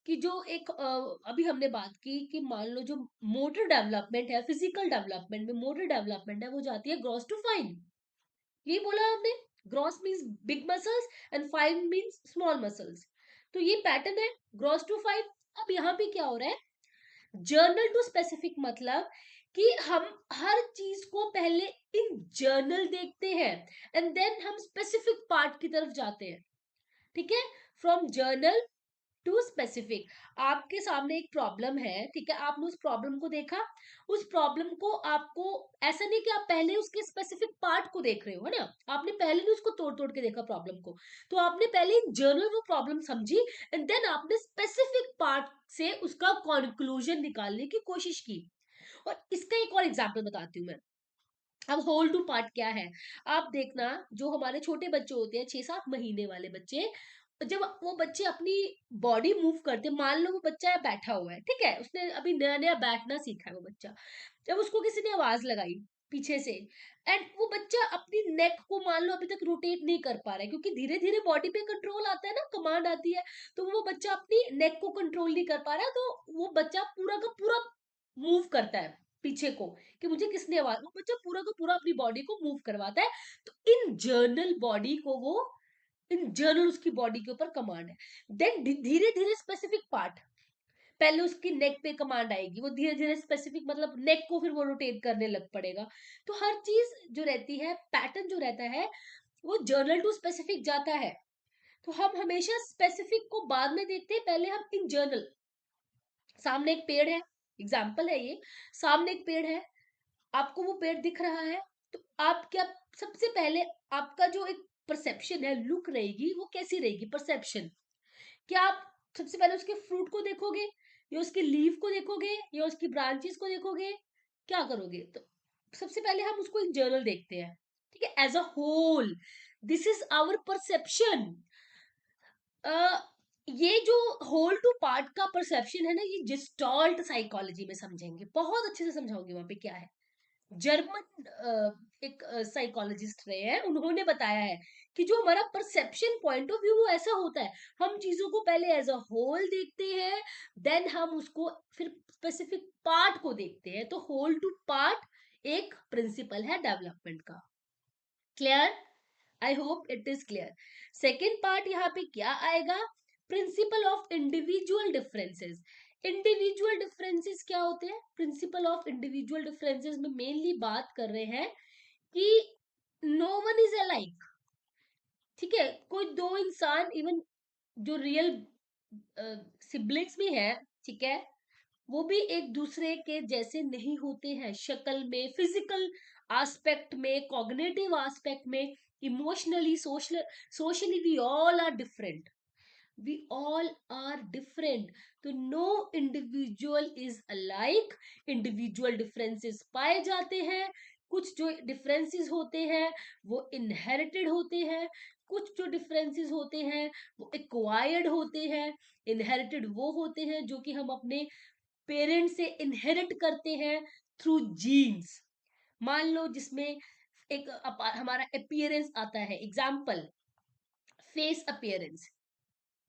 कि जो एक अभी हमने बात की कि मान लो जो मोटर डेवलपमेंट है, फिजिकल डेवलपमेंट में मोटर डेवलपमेंट है, वो जाती है ग्रॉस टू फाइन। ये बोला हमने, gross means big muscles and fine means small muscles. तो ये पैटर्न है, ग्रॉस टू फाइन। अब यहाँ पे क्या हो रहा है, जर्नल टू स्पेसिफिक, मतलब कि हम हर चीज को पहले इन जर्नल देखते हैं एंड देन हम स्पेसिफिक पार्ट की तरफ जाते हैं। ठीक है? From general to specific. आपके सामने एक प्रॉब्लम है, ठीक है, आपने उस प्रॉब्लम को देखा, उस प्रॉब्लम को आपको, ऐसा नहीं कि आप पहले उसके स्पेसिफिक पार्ट को देख रहे हो, है ना, आपने पहले नहीं उसको तोड़ तोड़ के देखा प्रॉब्लम को, तो आपने पहले इन जर्नल वो प्रॉब्लम समझी एंड देन आपने स्पेसिफिक पार्ट से उसका कंक्लूजन निकालने की कोशिश की। और इसका एक और एग्जाम्पल बताती हूँ मैं। अब होल टू पार्ट क्या है, आप देखना, जो हमारे छोटे बच्चे होते हैं, 6-7 महीने वाले बच्चे, जब वो बच्चे अपनी बॉडी मूव करते, मान लो वो बच्चा बैठा हुआ है, ठीक है, उसने अभी नया नया बैठना सीखा है वो बच्चा, जब उसको किसी ने आवाज लगाई पीछे से, एंड वो बच्चा अपनी नेक को मान लो अभी तक रोटेट नहीं कर पा रहा है, क्योंकि धीरे धीरे बॉडी पे कंट्रोल आता है ना, कमांड आती है, तो वो बच्चा अपनी नेक को कंट्रोल नहीं कर पा रहा, तो वो बच्चा पूरा का पूरा मूव करता है पीछे को, कि मुझे किसने आवाज, वो बच्चा पूरा का पूरा अपनी बॉडी को मूव करवाता है। तो इन जर्नल बॉडी को वो, इन जर्नल उसकी बॉडी के ऊपर कमांड है। देन धीरे धीरे स्पेसिफिक पार्ट, पहले उसकी नेक पे कमांड आएगी, वो धीरे धीरे स्पेसिफिक, मतलब नेक को फिर वो रोटेट करने लग पड़ेगा। तो हर चीज जो रहती है, पैटर्न जो रहता है, वो जर्नल टू स्पेसिफिक जाता है। तो हम हमेशा स्पेसिफिक को बाद में देखते हैं, पहले हम इन जर्नल, सामने एक पेड़ है, एग्जाम्पल है ये, सामने एक पेड़ है, आपको वो पेड़ दिख रहा है, तो आप क्या, सबसे पहले आपका जो एक परसेप्शन है, लुक रहेगी, वो कैसी रहेगी परसेप्शन? क्या आप सबसे पहले उसके फ्रूट को देखोगे, या उसके लीफ को देखोगे, या उसकी ब्रांचेस को देखोगे? क्या करोगे? तो सबसे पहले हम उसको इन जनरल देखते हैं, ठीक है, as a whole. This is our perception. ये जो होल टू पार्ट का परसेप्शन है ना, ये जिस्टॉल्ट साइकोलॉजी में समझेंगे, बहुत अच्छे से समझाऊंगी वहां पे क्या है। जर्मन एक साइकोलॉजिस्ट रहे हैं, उन्होंने बताया है कि जो हमारा परसेप्शन पॉइंट ऑफ व्यू वो ऐसा होता है, हम चीजों को पहले एज अ होल देखते हैं, देन हम उसको फिर स्पेसिफिक पार्ट को देखते हैं। तो होल टू पार्ट एक प्रिंसिपल है डेवलपमेंट का। Clear? I hope it is clear. Second part यहाँ पे क्या आएगा, principle of individual differences. Individual differences क्या होते हैं? प्रिंसिपल ऑफ इंडिविजुअल डिफरेंसेस में मेनली बात कर रहे हैं कि नो वन इज अलाइक। ठीक है? कोई दो इंसान, इवन जो रियल सिबलिंग्स भी है, ठीक है, वो भी एक दूसरे के जैसे नहीं होते हैं, शक्ल में, फिजिकल एस्पेक्ट में, कॉग्निटिव एस्पेक्ट में, emotionally, socially we all are different. We all are different, तो no individual is alike, individual differences पाए जाते हैं, कुछ जो डिफरेंसेस होते हैं वो इनहेरिटेड होते हैं, कुछ जो डिफरेंसेस होते हैं वो एक्वायर्ड होते हैं। इनहेरिटेड वो होते हैं जो कि हम अपने पेरेंट्स से इनहेरिट करते हैं थ्रू जीन्स। मान लो जिसमें एक हमारा अपीयरेंस आता है, एग्जाम्पल फेस अपीयरेंस,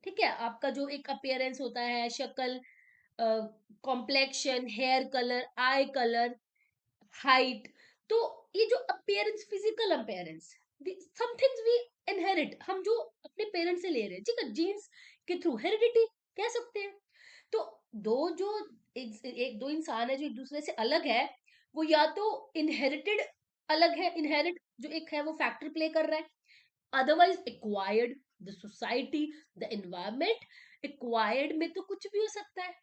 ठीक है, आपका जो एक अपीयरेंस होता है, शक्ल, complexion, hair colour, eye colour, height, तो ये जो appearance, physical appearance, some things we inherit, हम जो अपने पेरेंट्स से ले रहे हैं, ठीक है, जीन्स के थ्रू, हेरिडिटी कह सकते हैं। तो दो जो दो इंसान है जो एक दूसरे से अलग है, वो या तो इनहेरिटेड अलग है, इनहेरिट जो एक है वो फैक्टर प्ले कर रहा है, otherwise acquired, the society, the environment. Acquired में तो कुछ भी हो सकता है,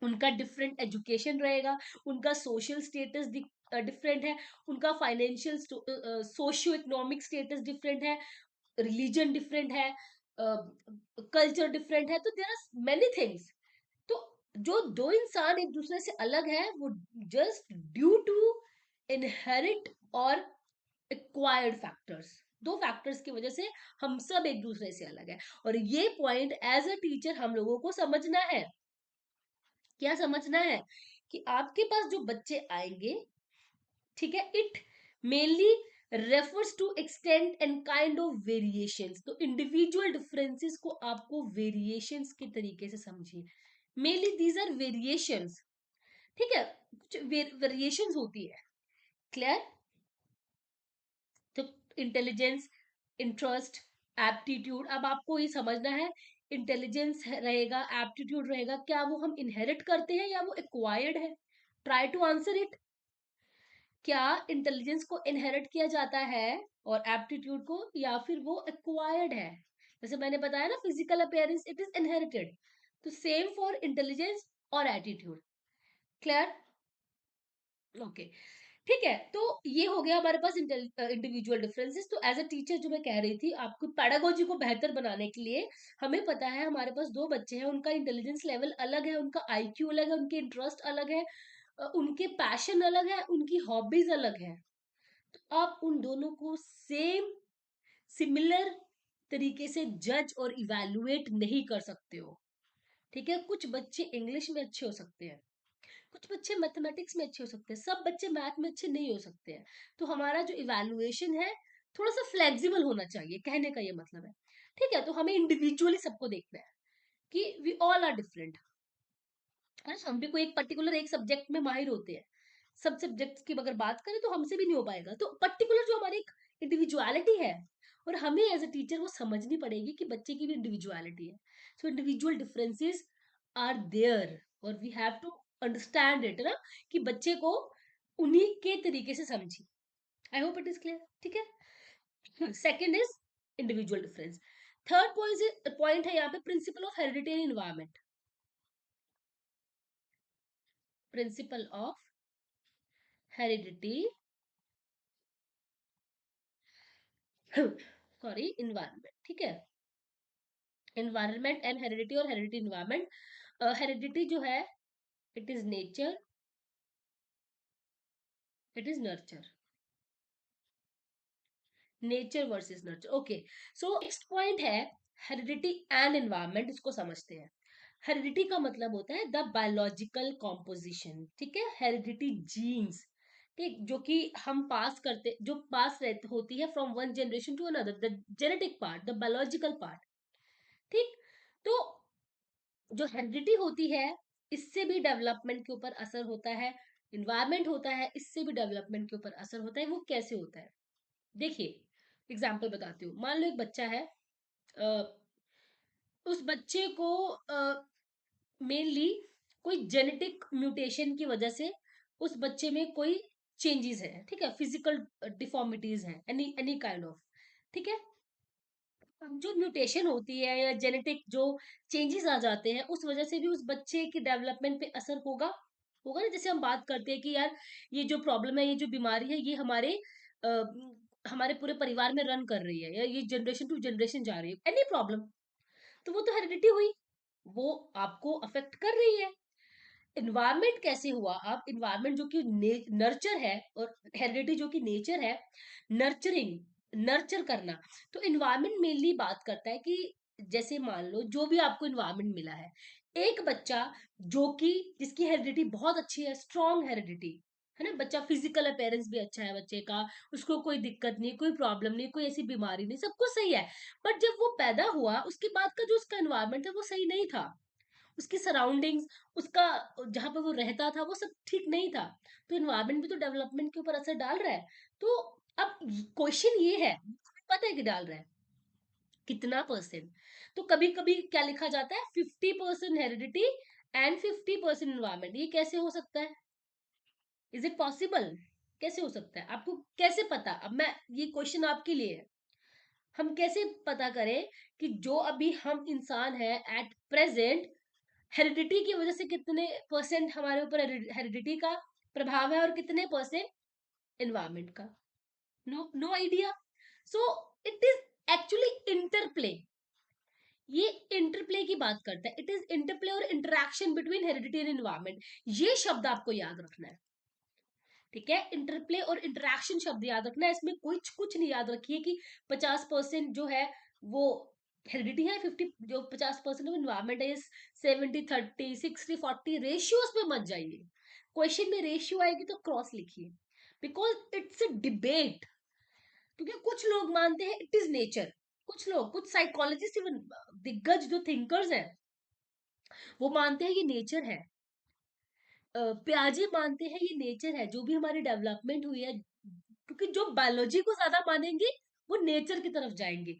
उनका डिफरेंट एजुकेशन रहेगा, उनका सोशल स्टेटस डिफरेंट है, उनका financial socio economic status different है, रिलीजन डिफरेंट है, कल्चर डिफरेंट है, तो देयर आर मेनी थिंग्स। तो जो दो इंसान एक दूसरे से अलग है वो जस्ट ड्यू टू इनहेरिट और एक्वायर्ड फैक्टर्स, दो फैक्टर्स की वजह से हम सब एक दूसरे से अलग है। और ये पॉइंट एज अ टीचर हम लोगों को समझना है। क्या समझना है? कि आपके पास जो बच्चे आएंगे, ठीक है, it mainly refers to extent and kind of variations, तो इंडिविजुअल डिफरेंसेस को आपको वेरिएशंस के तरीके से समझिए। मेनली दीज आर वेरिएशंस, ठीक है, कुछ वेरिएशंस होती है, क्लियर? तो इंटेलिजेंस, इंटरेस्ट, एप्टीट्यूड, अब आपको ये समझना है, इंटेलिजेंस रहेगा, एप्टीट्यूड रहेगा, क्या वो हम इनहेरिट करते हैं या वो एक्वायर्ड है? Try to answer it. क्या इंटेलिजेंस को इनहेरिट किया जाता है और एप्टीट्यूड को, या फिर वो एक्वायर्ड है? जैसे मैंने बताया ना, physical appearance it is inherited, तो सेम फॉर इंटेलिजेंस और एटीट्यूड, क्लियर? ओके, ठीक है, तो ये हो गया हमारे पास इंडिविजुअल डिफरेंसेस। तो एज अ टीचर जो मैं कह रही थी, आपको पैडागोजी को बेहतर बनाने के लिए हमें पता है हमारे पास दो बच्चे हैं, उनका इंटेलिजेंस लेवल अलग है, उनका आईक्यू अलग है, उनके इंटरेस्ट अलग है, उनके पैशन अलग है, उनकी हॉबीज अलग है। तो आप उन दोनों को सेम, सिमिलर तरीके से जज और इवेल्युएट नहीं कर सकते हो, ठीक है? कुछ बच्चे इंग्लिश में अच्छे हो सकते हैं, कुछ बच्चे मैथमेटिक्स में अच्छे हो सकते हैं, सब बच्चे मैथ में अच्छे नहीं हो सकते हैं। तो हमारा जो इवैल्यूएशन है थोड़ा सा फ्लेक्सिबल होना चाहिए, कहने का ये मतलब है, ठीक है? तो हमें इंडिविजुअली सबको देखना है कि वी ऑल आर डिफरेंट, है ना? हम भी कोई एक पर्टिकुलर एक सब्जेक्ट में माहिर होते हैं, सब सब्जेक्ट्स की अगर बात करें तो हमसे भी नहीं हो पाएगा, तो पर्टिकुलर जो हमारी एक इंडिविजुअलिटी है, और हमें एज अ टीचर वो समझनी पड़ेगी कि बच्चे की भी इंडिविजुअलिटी है। So individual differences are there और we have to understand it ना, कि बच्चे को उन्हीं के तरीके से समझी। I hope it is clear, ठीक है? Second is individual difference. Third point है यहाँ पे principle of heredity and environment. Principle of heredity, sorry, environment, ठीक है? इन्वायरमेंट एंड हेरिडिटी और हेरिडिटी इन्वायरमेंट। हेरिडिटी जो है it is nature, it is nurture, nature versus nurture. Okay, so next point है heredity and environment, इसको समझते हैं। Heredity का मतलब होता है द बायोलॉजिकल कॉम्पोजिशन, ठीक है? हेरिडिटी जीन्स, ठीक, जो कि हम पास करते, जो पास रहती होती है from one generation to another, the genetic part, the biological part, ठीक? तो जो हेरिडिटी होती है इससे भी डेवलपमेंट के ऊपर असर होता है, इन्वायरमेंट होता है इससे भी डेवलपमेंट के ऊपर असर होता है। वो कैसे होता है, देखिए, एग्जाम्पल बताती हूँ। मान लो एक बच्चा है, उस बच्चे को मेनली कोई जेनेटिक म्यूटेशन की वजह से उस बच्चे में कोई चेंजेस है, ठीक है, फिजिकल डिफॉर्मिटीज है, एनी एनी काइंड ऑफ, ठीक है? जो म्यूटेशन होती है या जेनेटिक जो चेंजेस आ जाते हैं उस वजह से भी उस बच्चे की डेवलपमेंट पे असर होगा, होगा ना? जैसे हम बात करते हैं कि यार ये जो प्रॉब्लम है, ये जो बीमारी है, ये हमारे पूरे परिवार में रन कर रही है, या ये जनरेशन टू जनरेशन जा रही है, एनी प्रॉब्लम, तो वो तो हेरिडिटी हुई, वो आपको अफेक्ट कर रही है। इन्वायरमेंट कैसे हुआ? आप इन्वायरमेंट जो कि नर्चर है और हेरिडिटी जो कि नेचर है, नर्चरिंग, नर्चर करना। तो इन्वायरमेंट मेनली बात करता है कि जैसे मान लो जो भी आपको इन्वायरमेंट मिला है, एक बच्चा जो कि जिसकी हेरिडिटी बहुत अच्छी है, स्ट्रॉन्ग हेरिडिटी है ना, बच्चा फिजिकल अपेयरेंस भी अच्छा है बच्चे का, उसको कोई दिक्कत नहीं, कोई प्रॉब्लम नहीं, कोई ऐसी बीमारी नहीं, सब कुछ सही है। बट जब वो पैदा हुआ उसके बाद का जो उसका इन्वायरमेंट है वो सही नहीं था, उसकी सराउंडिंग्स, उसका जहां पर वो रहता था वो सब ठीक नहीं था। तो इन्वायरमेंट भी तो डेवलपमेंट के ऊपर असर डाल रहा है। तो अब क्वेश्चन ये है, पता है कि डाल रहा है कितना परसेंट? तो कभी कभी क्या लिखा जाता है, 50% हेरिडिटी एंड 50% इन्वायरमेंट। ये कैसे हो सकता है? Is it possible? कैसे हो सकता है? आपको कैसे पता? अब मैं, ये क्वेश्चन आपके लिए है, हम कैसे पता करें कि जो अभी हम इंसान है एट प्रेजेंट, हेरिडिटी की वजह से कितने परसेंट हमारे ऊपर हेरिडिटी का प्रभाव है और कितने परसेंट एनवायरमेंट का? No, no idea. So it is actually interplay. ये इंटरप्ले की बात करता है, इट इज इंटरप्ले और interaction between heredity and environment. ये शब्द आपको याद रखना है, ठीक है? इंटरप्ले और इंटरेक्शन शब्द याद रखना है, इसमें कुछ कुछ नहीं याद रखिए कि 50% जो है वो हेरिडिटी है, 50 जो 50% इन्वायरमेंट है, 70-30, 60-40 रेशियोज पे मत जाइए। क्वेश्चन में रेशियो आएगी तो क्रॉस लिखिए, बिकॉज इट्स अ डिबेट। क्योंकि कुछ लोग मानते हैं इट इज नेचर, कुछ लोग, कुछ साइकोलॉजिस्ट, इवन दिग्गज जो थिंकर्स हैं, वो मानते हैं ये नेचर है। प्याजे मानते हैं ये नेचर है, जो भी हमारी डेवलपमेंट हुई है। क्योंकि जो बायोलॉजी को ज्यादा मानेंगे वो नेचर की तरफ जाएंगे,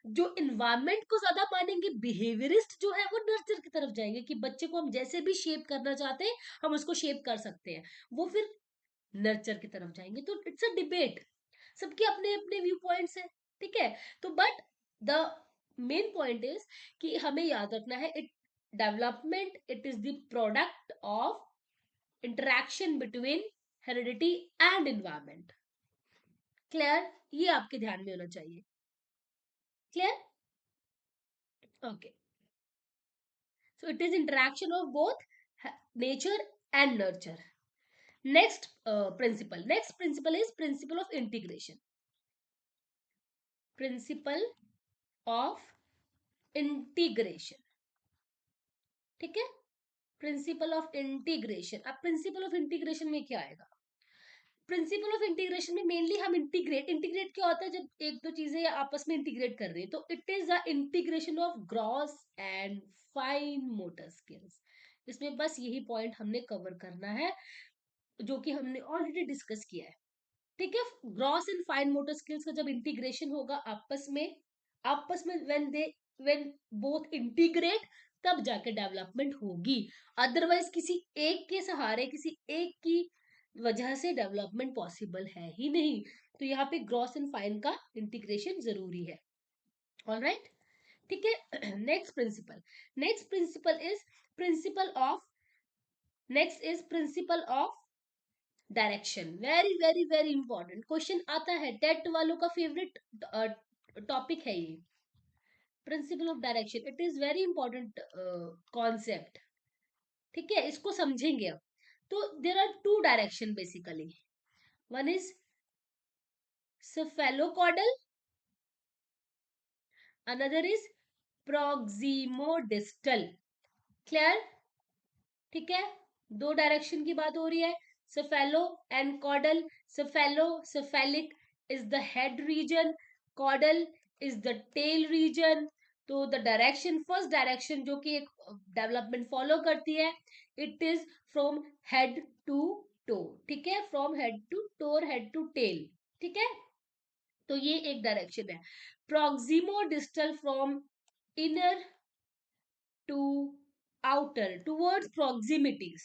जो इन्वायरमेंट को ज्यादा मानेंगे, बिहेवियरिस्ट जो है वो नर्चर की तरफ जाएंगे, कि बच्चे को हम जैसे भी शेप करना चाहते हैं हम उसको शेप कर सकते हैं, वो फिर नर्चर की तरफ जाएंगे। तो इट्स अ डिबेट, सबके अपने अपने व्यू पॉइंट्स हैं, ठीक है? तो but the main point is कि हमें याद रखना है, it development, it is the product of interaction between heredity and environment. Clear? ये आपके ध्यान में होना चाहिए। Clear? Okay. So it is interaction of both nature and nurture. Next principle is principle of integration. Principle of integration, ठीक है? Principle of integration. अब principle of integration में क्या आएगा? प्रिंसिपल ऑफ इंटीग्रेशन में मेनली हम इंटीग्रेट, इंटीग्रेट क्या होता है? जब एक दो चीजें आपस में इंटीग्रेट कर रही है, तो it is the integration of gross and fine motor skills. इसमें बस यही पॉइंट हमने कवर करना है, जो कि हमने ऑलरेडी डिस्कस किया है, ठीक है? Gross and fine motor skills का जब इंटीग्रेशन होगा आपस में व्हेन बोथ इंटीग्रेट, तब जाके डेवलपमेंट होगी। अदरवाइज किसी एक के सहारे, किसी एक की वजह से डेवलपमेंट पॉसिबल है ही नहीं। तो यहाँ पे ग्रॉस एंड फाइन का इंटीग्रेशन जरूरी है। ऑलराइट, ठीक है? Principle of next is principle of direction. Very very very important question आता है, टेट वालों का फेवरेट टॉपिक है ये, principle of direction. It is very important concept, ठीक है? इसको समझेंगे अब। तो there are two direction basically, one is cephalocaudal, another is proximodistal। Clear? ठीक है, दो डायरेक्शन की बात हो रही है, cephalo and caudal. Cephalic is the head region, caudal is the tail region. तो द डायरेक्शन, फर्स्ट डायरेक्शन जो कि एक डेवलपमेंट फॉलो करती है, it is from head to toe, ठीक है? From head to toe, head to tail, ठीक है? तो ये एक डायरेक्शन है। Proximo distal, from inner to outer, towards proximities,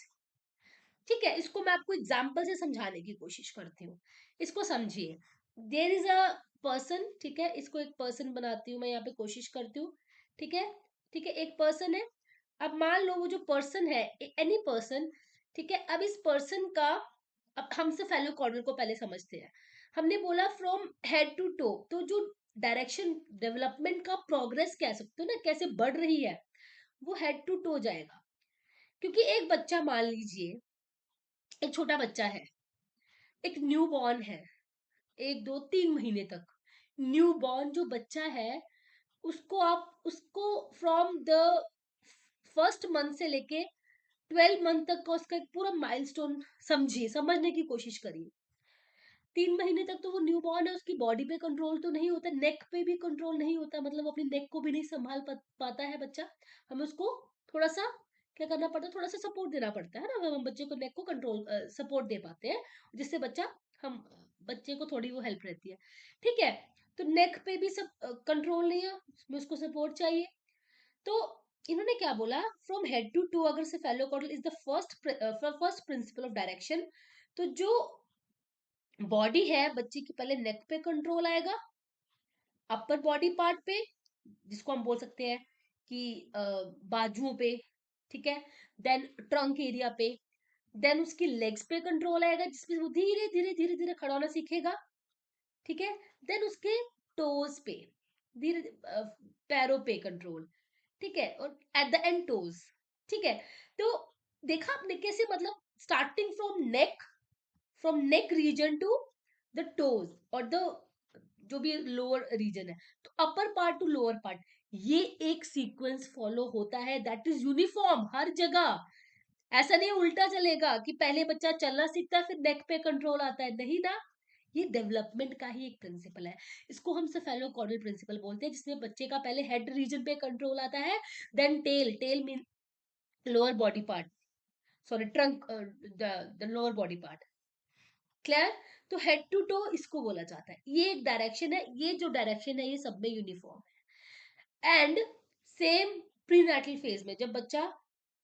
ठीक है? इसको मैं आपको एग्जाम्पल से समझाने की कोशिश करती हूँ, इसको समझिए। देर इज अ पर्सन, ठीक है? इसको एक पर्सन बनाती हूँ मैं, यहाँ पे कोशिश करती हूँ, ठीक है? ठीक है, एक पर्सन है। अब मान लो वो जो पर्सन है, एनी पर्सन, ठीक है? अब इस पर्सन का, अब हमसे फेलो कॉर्डर को पहले समझते हैं। हमने बोला फ्रॉम हेड टू टो, तो जो डायरेक्शन डेवलपमेंट का प्रोग्रेस कह सकते हो ना, कैसे बढ़ रही है, वो हेड टू टो जाएगा। क्योंकि एक बच्चा, मान लीजिए एक छोटा बच्चा है, एक न्यू बॉर्न है, 1 2 3 महीने तक न्यू बॉर्न जो बच्चा है, उसको फ्रॉम द फर्स्ट मंथ से लेके 12 मंथ तक का उसका एक पूरा माइलस्टोन समझिए, समझने की कोशिश करिए। 3 महीने तक तो वो न्यू बॉर्न है, उसकी बॉडी पे कंट्रोल तो नहीं होता, नेक पे भी कंट्रोल नहीं होता, मतलब अपनी नेक को भी नहीं संभाल पाता है बच्चा। हमें उसको थोड़ा सा क्या करना पड़ता है, थोड़ा सा सपोर्ट देना पड़ता है ना, हम बच्चे को नेक को कंट्रोल सपोर्ट दे पाते हैं, जिससे हम बच्चे को थोड़ी वो हेल्प रहती है, ठीक है। तो नेक पे भी सब कंट्रोल नहीं है, उसमें उसको सपोर्ट चाहिए। तो इन्होंने क्या बोला, फ्रॉम हेड टू टू अगर cephalocaudal is the first principle of direction. तो जो बॉडी है बच्चे की, पहले नेक पे कंट्रोल आएगा, अपर बॉडी पार्ट पे, जिसको हम बोल सकते हैं कि बाजुओं पे, ठीक है, देन ट्रंक एरिया पे, देन उसकी लेग्स पे कंट्रोल आएगा, जिसपे वो धीरे धीरे धीरे धीरे खड़ा होना सीखेगा, ठीक है। देन उसके टोज पे धीरे पैरों पे कंट्रोल, ठीक है, और एट द एंड टोज, ठीक है। तो देखा आपने कैसे, मतलब starting from neck region to the toes, और द जो भी लोअर रीजन है, तो upper part to lower part, ये एक सीक्वेंस फॉलो होता है, दैट इज यूनिफॉर्म हर जगह। ऐसा नहीं उल्टा चलेगा कि पहले बच्चा चलना सीखता है फिर नेक पे कंट्रोल आता है, नहीं ना। ये डेवलपमेंट का ही एक प्रिंसिपल है, इसको हम सेफेलोकॉर्डल प्रिंसिपल बोलते हैं, जिसमें बच्चे का पहले हेड रीजन पे कंट्रोल आता है, then tail mean lower body part, sorry trunk, the lower body part, clear. तो हेड टू टो इसको बोला जाता है, ये एक डायरेक्शन है, ये जो डायरेक्शन है ये सब में यूनिफॉर्म है। एंड सेम प्रीनेटल फेज में, जब बच्चा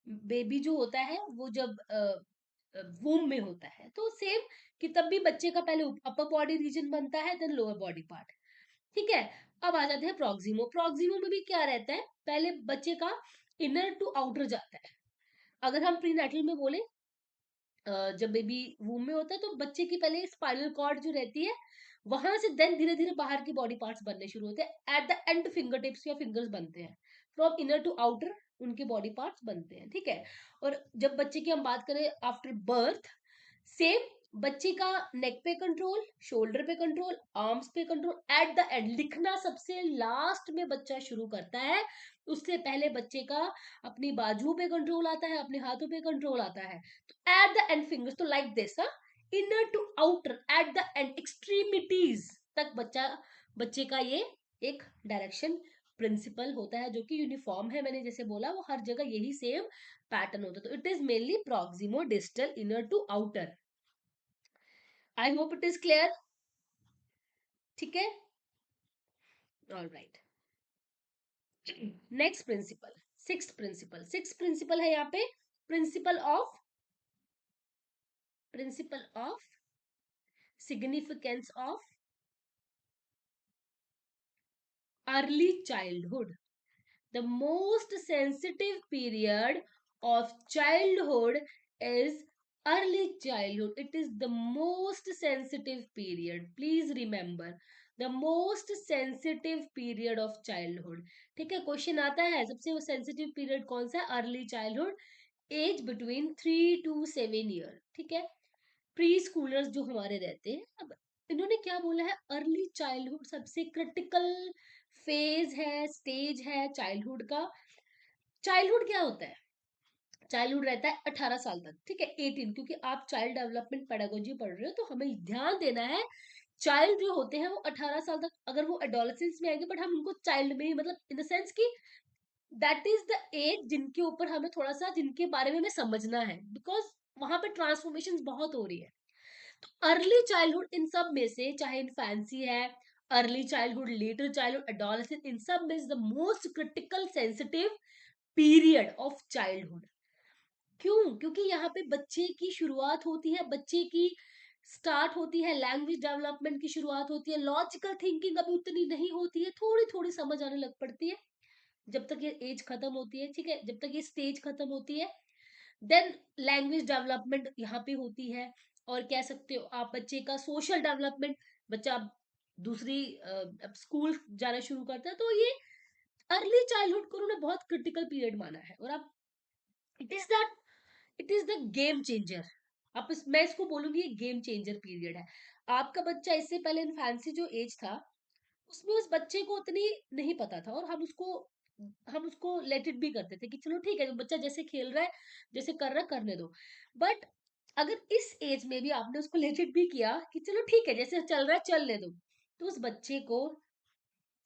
बेबी जो होता है वो जब वूम में होता है, तो सेम कि तब भी बच्चे का पहले अपर बॉडी रीजन बनता है, देन लोअर बॉडी पार्ट, ठीक है। अब आ जाते हैं प्रोक्सिमो। प्रोक्सिमो में भी क्या रहता है, पहले बच्चे का इनर टू आउटर जाता है। अगर हम प्रीनेटल में बोले, जब बेबी वूम में होता है, तो बच्चे की पहले स्पाइनल कॉर्ड जो रहती है, वहां से देन धीरे धीरे बाहर की बॉडी पार्ट्स बनने शुरू होते हैं, eight the and finger tips या फिंगर्स बनते हैं, फ्रॉम इनर टू आउटर उनके बॉडी पार्ट्स बनते हैं, ठीक है। और जब बच्चे की हम बात करें आफ्टर बर्थ, सेम बच्चे का नेक पे कंट्रोल, शोल्डर पे कंट्रोल, आर्म्स पे कंट्रोल, एट द एंड लिखना सबसे लास्ट में बच्चा शुरू करता है, उससे पहले बच्चे का अपनी बाजुओं पे कंट्रोल आता है, अपने हाथों पे कंट्रोल आता है। तो एट द एंड फिंगर्स, तो like this, inner to outer, at the end extremities तक बच्चे का ये एक डायरेक्शन प्रिंसिपल होता है, जो कि यूनिफॉर्म है, मैंने जैसे बोला वो हर जगह यही सेम पैटर्न होता है। तो it is mainly proximo distal inner to outer. I hope it is clear, ठीक है, all right. Next principle, six principle है यहाँ पे, principle of significance of early childhood. The most sensitive period of childhood is early childhood. It is the most sensitive period. Please remember, the most sensitive period of childhood. ठीक है, question आता है सबसे वो sensitive period कौन सा है, early childhood, age between 3 to 7 year, ठीक है। प्री स्कूलर्स जो हमारे रहते हैं, अब इन्होंने क्या बोला है, अर्ली चाइल्डहुड सबसे क्रिटिकल फेज है, स्टेज है चाइल्डहुड का। चाइल्डहुड क्या होता है, चाइल्डहुड रहता है 18 साल तक, ठीक है, 18, क्योंकि आप चाइल्ड डेवलपमेंट पेडागोजी पढ़ रहे हो, तो हमें ध्यान देना है, चाइल्ड जो होते हैं वो 18 साल तक, अगर वो एडोलेसेंस में आएंगे, बट हम उनको चाइल्ड में ही, मतलब इन द सेंस कि दैट इज द एज जिनके ऊपर हमें थोड़ा सा, जिनके बारे में हमें समझना है, बिकॉज वहां पे ट्रांसफॉर्मेशन बहुत हो रही है। तो अर्ली चाइल्डहुड इन सब में से, चाहे इनफैंसी है, early childhood, later childhood, adolescence, इन सब में is the most critical sensitive period of childhood. क्यों, क्योंकि यहाँ पे बच्चे की शुरुआत होती है, बच्चे की स्टार्ट होती है, लैंग्वेज डेवलपमेंट की शुरुआत होती है, लॉजिकल थिंकिंग अभी उतनी नहीं होती है, थोड़ी थोड़ी समझ आने लग पड़ती है, जब तक ये एज खत्म होती है, ठीक है, जब तक ये स्टेज खत्म होती है, देन लैंग्वेज डेवलपमेंट यहाँ पे होती है। और कह सकते हो आप बच्चे का सोशल डेवलपमेंट, बच्चा अब दूसरी अब स्कूल जाना शुरू करता है, तो ये अर्ली चाइल्डहुड को उन्होंने बहुत क्रिटिकल पीरियड माना है। और अब it is that it is the game changer. मैं इसको बोलूंगी ये गेम चेंजर पीरियड है। आपका बच्चा इससे पहले इन्फेंसी जो एज था, उसमें उस बच्चे को उतनी नहीं पता था, और हम उसको लेट इट भी करते थे कि चलो ठीक है, जो बच्चा जैसे खेल रहा है, जैसे कर रहा है, करने दो। बट अगर इस एज में भी आपने उसको लेट इट भी किया कि चलो ठीक है, जैसे चल रहा है चलने दो, तो उस बच्चे को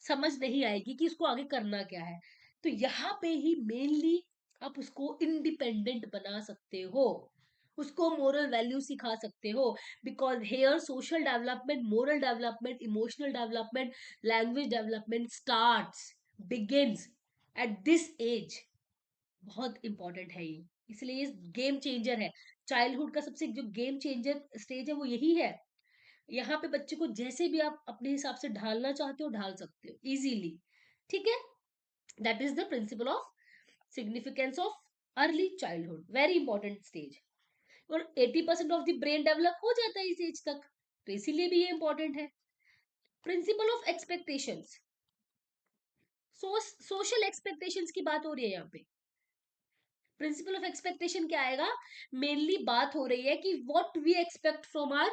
समझ नहीं आएगी कि इसको आगे करना क्या है। तो यहाँ पे ही मेनली आप उसको इंडिपेंडेंट बना सकते हो, उसको मोरल वैल्यू सिखा सकते हो। Because here social development, moral development, emotional development, language development starts, begins at this age. बहुत इंपॉर्टेंट है ये, इसलिए ये गेम चेंजर है। चाइल्डहुड का सबसे जो गेम चेंजर स्टेज है वो यही है। यहाँ पे बच्चे को जैसे भी आप अपने हिसाब से ढालना चाहते हो ढाल सकते हो इजीली। ठीक है, that is the principal of significance of early childhood, very important stage. और 80% ऑफ द ब्रेन डेवलप हो जाता है इस एज तक, तो इसीलिए भी ये इंपॉर्टेंट है। Principle of expectations, social expectations की बात हो रही है यहाँ पे। प्रिंसिपल ऑफ एक्सपेक्टेशन क्या आएगा? मेनली बात हो रही है कि what we expect from our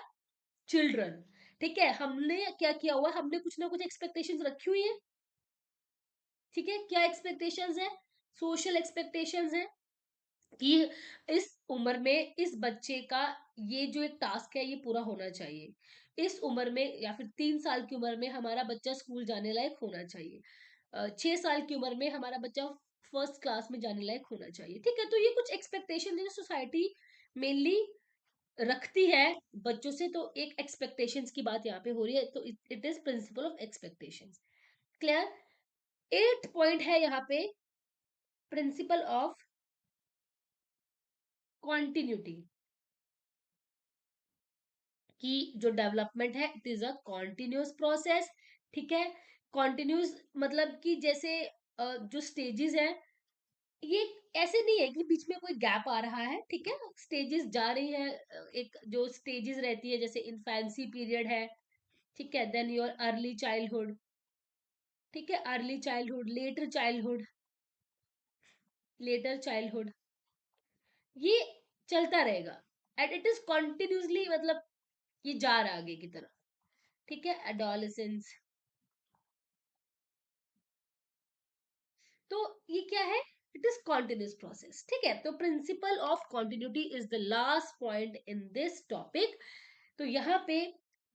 children. ठीक है, हमने क्या किया हुआ, हमने कुछ ना कुछ एक्सपेक्टेशंस रखी हुई है। ठीक है, क्या एक्सपेक्टेशंस है? सोशल एक्सपेक्टेशंस है कि इस उम्र में इस बच्चे का ये जो एक टास्क है ये पूरा होना चाहिए। इस उम्र में या फिर 3 साल की उम्र में हमारा बच्चा स्कूल जाने लायक होना चाहिए। 6 साल की उम्र में हमारा बच्चा फर्स्ट क्लास में जाने लायक होना चाहिए। ठीक है, तो ये कुछ एक्सपेक्टेशन है जो सोसाइटी मेनली रखती है बच्चों से। तो एक एक्सपेक्टेशंस की बात यहाँ पे हो रही है, तो it is principle of expectations. Clear? 8th point है यहाँ पे, प्रिंसिपल ऑफ कॉन्टिन्यूटी, कि जो डेवलपमेंट है it is a continuous process. ठीक है, कॉन्टिन्यूस मतलब कि जैसे जो स्टेजेस है, ये ऐसे नहीं है कि बीच में कोई गैप आ रहा है। ठीक है, स्टेजेस जा रही है। एक जो स्टेजेस रहती है जैसे इन्फेंसी पीरियड है, ठीक है, देन योर अर्ली चाइल्डहुड, ठीक है, early childhood, later childhood, later childhood, ये चलता रहेगा। एंड इट इज कॉन्टिन्यूसली, मतलब ये जा रहा है आगे की तरफ। ठीक है, एडोलेसेंस, तो ये क्या है? It is continuous process. ठीक है, तो principle of continuity is the last point in this topic. तो यहाँ पे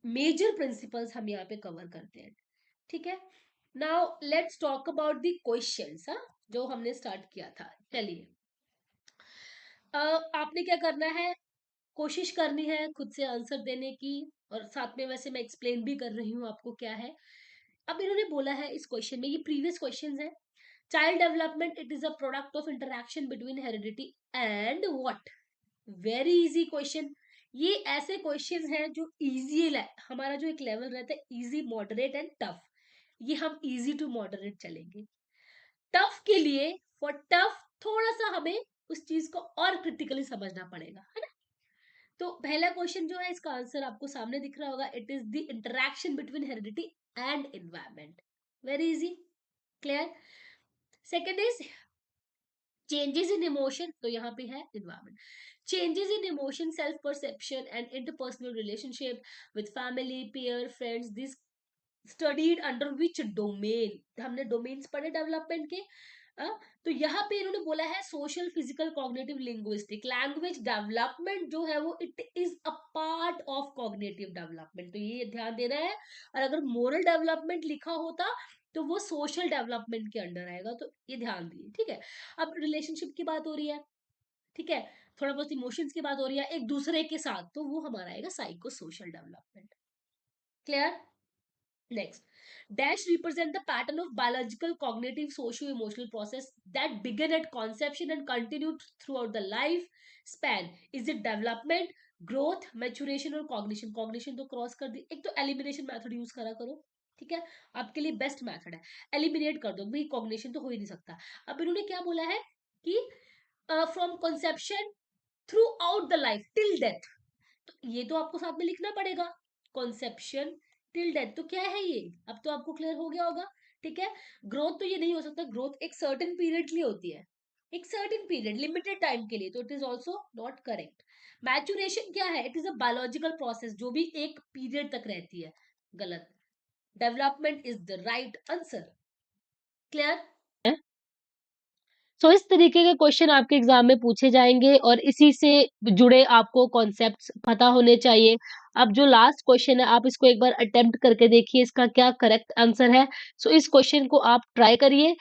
मेजर प्रिंसिपल्स हम यहाँ पे कवर करते हैं। ठीक है, now let's talk about the questions, जो हमने स्टार्ट किया था। चलिए, आपने क्या करना है, कोशिश करनी है खुद से आंसर देने की, और साथ में वैसे मैं एक्सप्लेन भी कर रही हूँ आपको क्या है। अब इन्होंने बोला है इस क्वेश्चन में, ये प्रीवियस क्वेश्चन है, child development it is a product of interaction between heredity and what. Very easy question. ये ऐसे क्वेश्चन हैं जो इजी, हमारा जो एक लेवल रहता है इजी, मॉडरेट एंड टफ, ये हम इजी टू मॉडरेट चलेंगे। टफ के लिए, फॉर टफ थोड़ा सा हमें उस चीज को और क्रिटिकली समझना पड़ेगा, है ना। तो पहला क्वेश्चन जो है, इसका आंसर आपको सामने दिख रहा होगा, it is the interaction between heredity and environment. Very easy, clear. Second is changes in emotion, तो यहाँ पे है environment. Changes in emotion, self perception and interpersonal relationship with family, pair, friends, this studied under which domain. हमने domains पढ़े development के। तो यहाँ पे इन्होंने बोला है social, physical, cognitive, linguistic. Language development जो है वो it is a part of cognitive development, तो ये ध्यान देना है। और अगर मोरल डेवलपमेंट लिखा होता तो वो सोशल डेवलपमेंट के अंडर आएगा, तो ये ध्यान दिए। ठीक है, अब रिलेशनशिप की बात हो रही है, ठीक है, थोड़ा बहुत इमोशंस की बात हो रही है एक दूसरे के साथ, तो वो हमारा आएगा psycho social development. Clear? Next, dash represent the pattern of biological, cognitive, socio-emotional process that begin at conception and continue throughout the life span. Is it development, growth, maturation और cognition? Cognition तो cross कर दी, एक तो elimination method use करा करो। ठीक है, आपके लिए बेस्ट मेथड है, एलिमिनेट कर दो भाई, कॉग्निशन तो हो ही नहीं सकता। अब इन्होंने क्या बोला है कि from conception through out the life till death, तो ये तो आपको साथ में लिखना पड़ेगा, कॉन्सेप्शन टिल डेथ, तो क्या है ये? अब तो आपको क्लियर हो गया होगा, ठीक है? ग्रोथ तो ये नहीं हो सकता, ग्रोथ एक सर्टेन पीरियड के लिए होती है, एक सर्टेन पीरियड, लिमिटेड टाइम के लिए, तो it is also not correct. Maturation क्या है? It is a biological process जो भी एक पीरियड तक रहती है, गलत। Development is the right answer. Clear? So इस तरीके के क्वेश्चन आपके एग्जाम में पूछे जाएंगे और इसी से जुड़े आपको कॉन्सेप्ट्स पता होने चाहिए। अब जो लास्ट क्वेश्चन है आप इसको एक बार अटेम्प्ट करके देखिए इसका क्या करेक्ट आंसर है। सो इस क्वेश्चन को आप ट्राई करिए।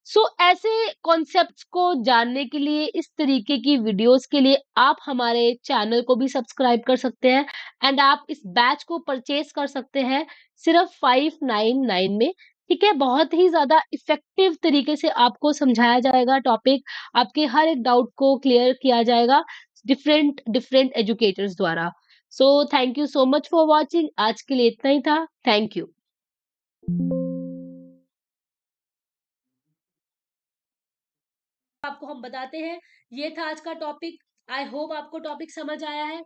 सो ऐसे कॉन्सेप्ट्स को जानने के लिए, इस तरीके की वीडियोस के लिए आप हमारे चैनल को भी सब्सक्राइब कर सकते हैं एंड आप इस बैच को परचेज कर सकते हैं सिर्फ 599 में। ठीक है, बहुत ही ज्यादा इफेक्टिव तरीके से आपको समझाया जाएगा टॉपिक, आपके हर एक डाउट को क्लियर किया जाएगा डिफरेंट डिफरेंट एजुकेटर्स द्वारा। So thank you so much for watching. आज के लिए इतना ही था। Thank you. आपको हम बताते हैं, ये था आज का टॉपिक। आई होप आपको टॉपिक समझ आया है,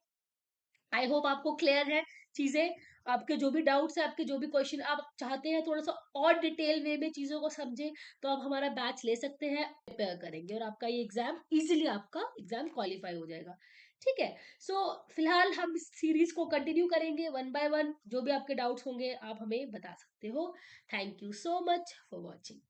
आई होप आपको क्लियर है चीजें। आपके जो भी डाउट्स है, आपके जो भी क्वेश्चन आप चाहते हैं थोड़ा सा और डिटेल वे में चीजों को समझे, तो आप हमारा बैच ले सकते हैं, प्रिपेयर करेंगे और आपका ये एग्जाम इजीली, आपका एग्जाम क्वालिफाई हो जाएगा। ठीक है, सो फिलहाल हम इस सीरीज को कंटिन्यू करेंगे वन बाय वन। जो भी आपके डाउट्स होंगे आप हमें बता सकते हो। Thank you so much for watching.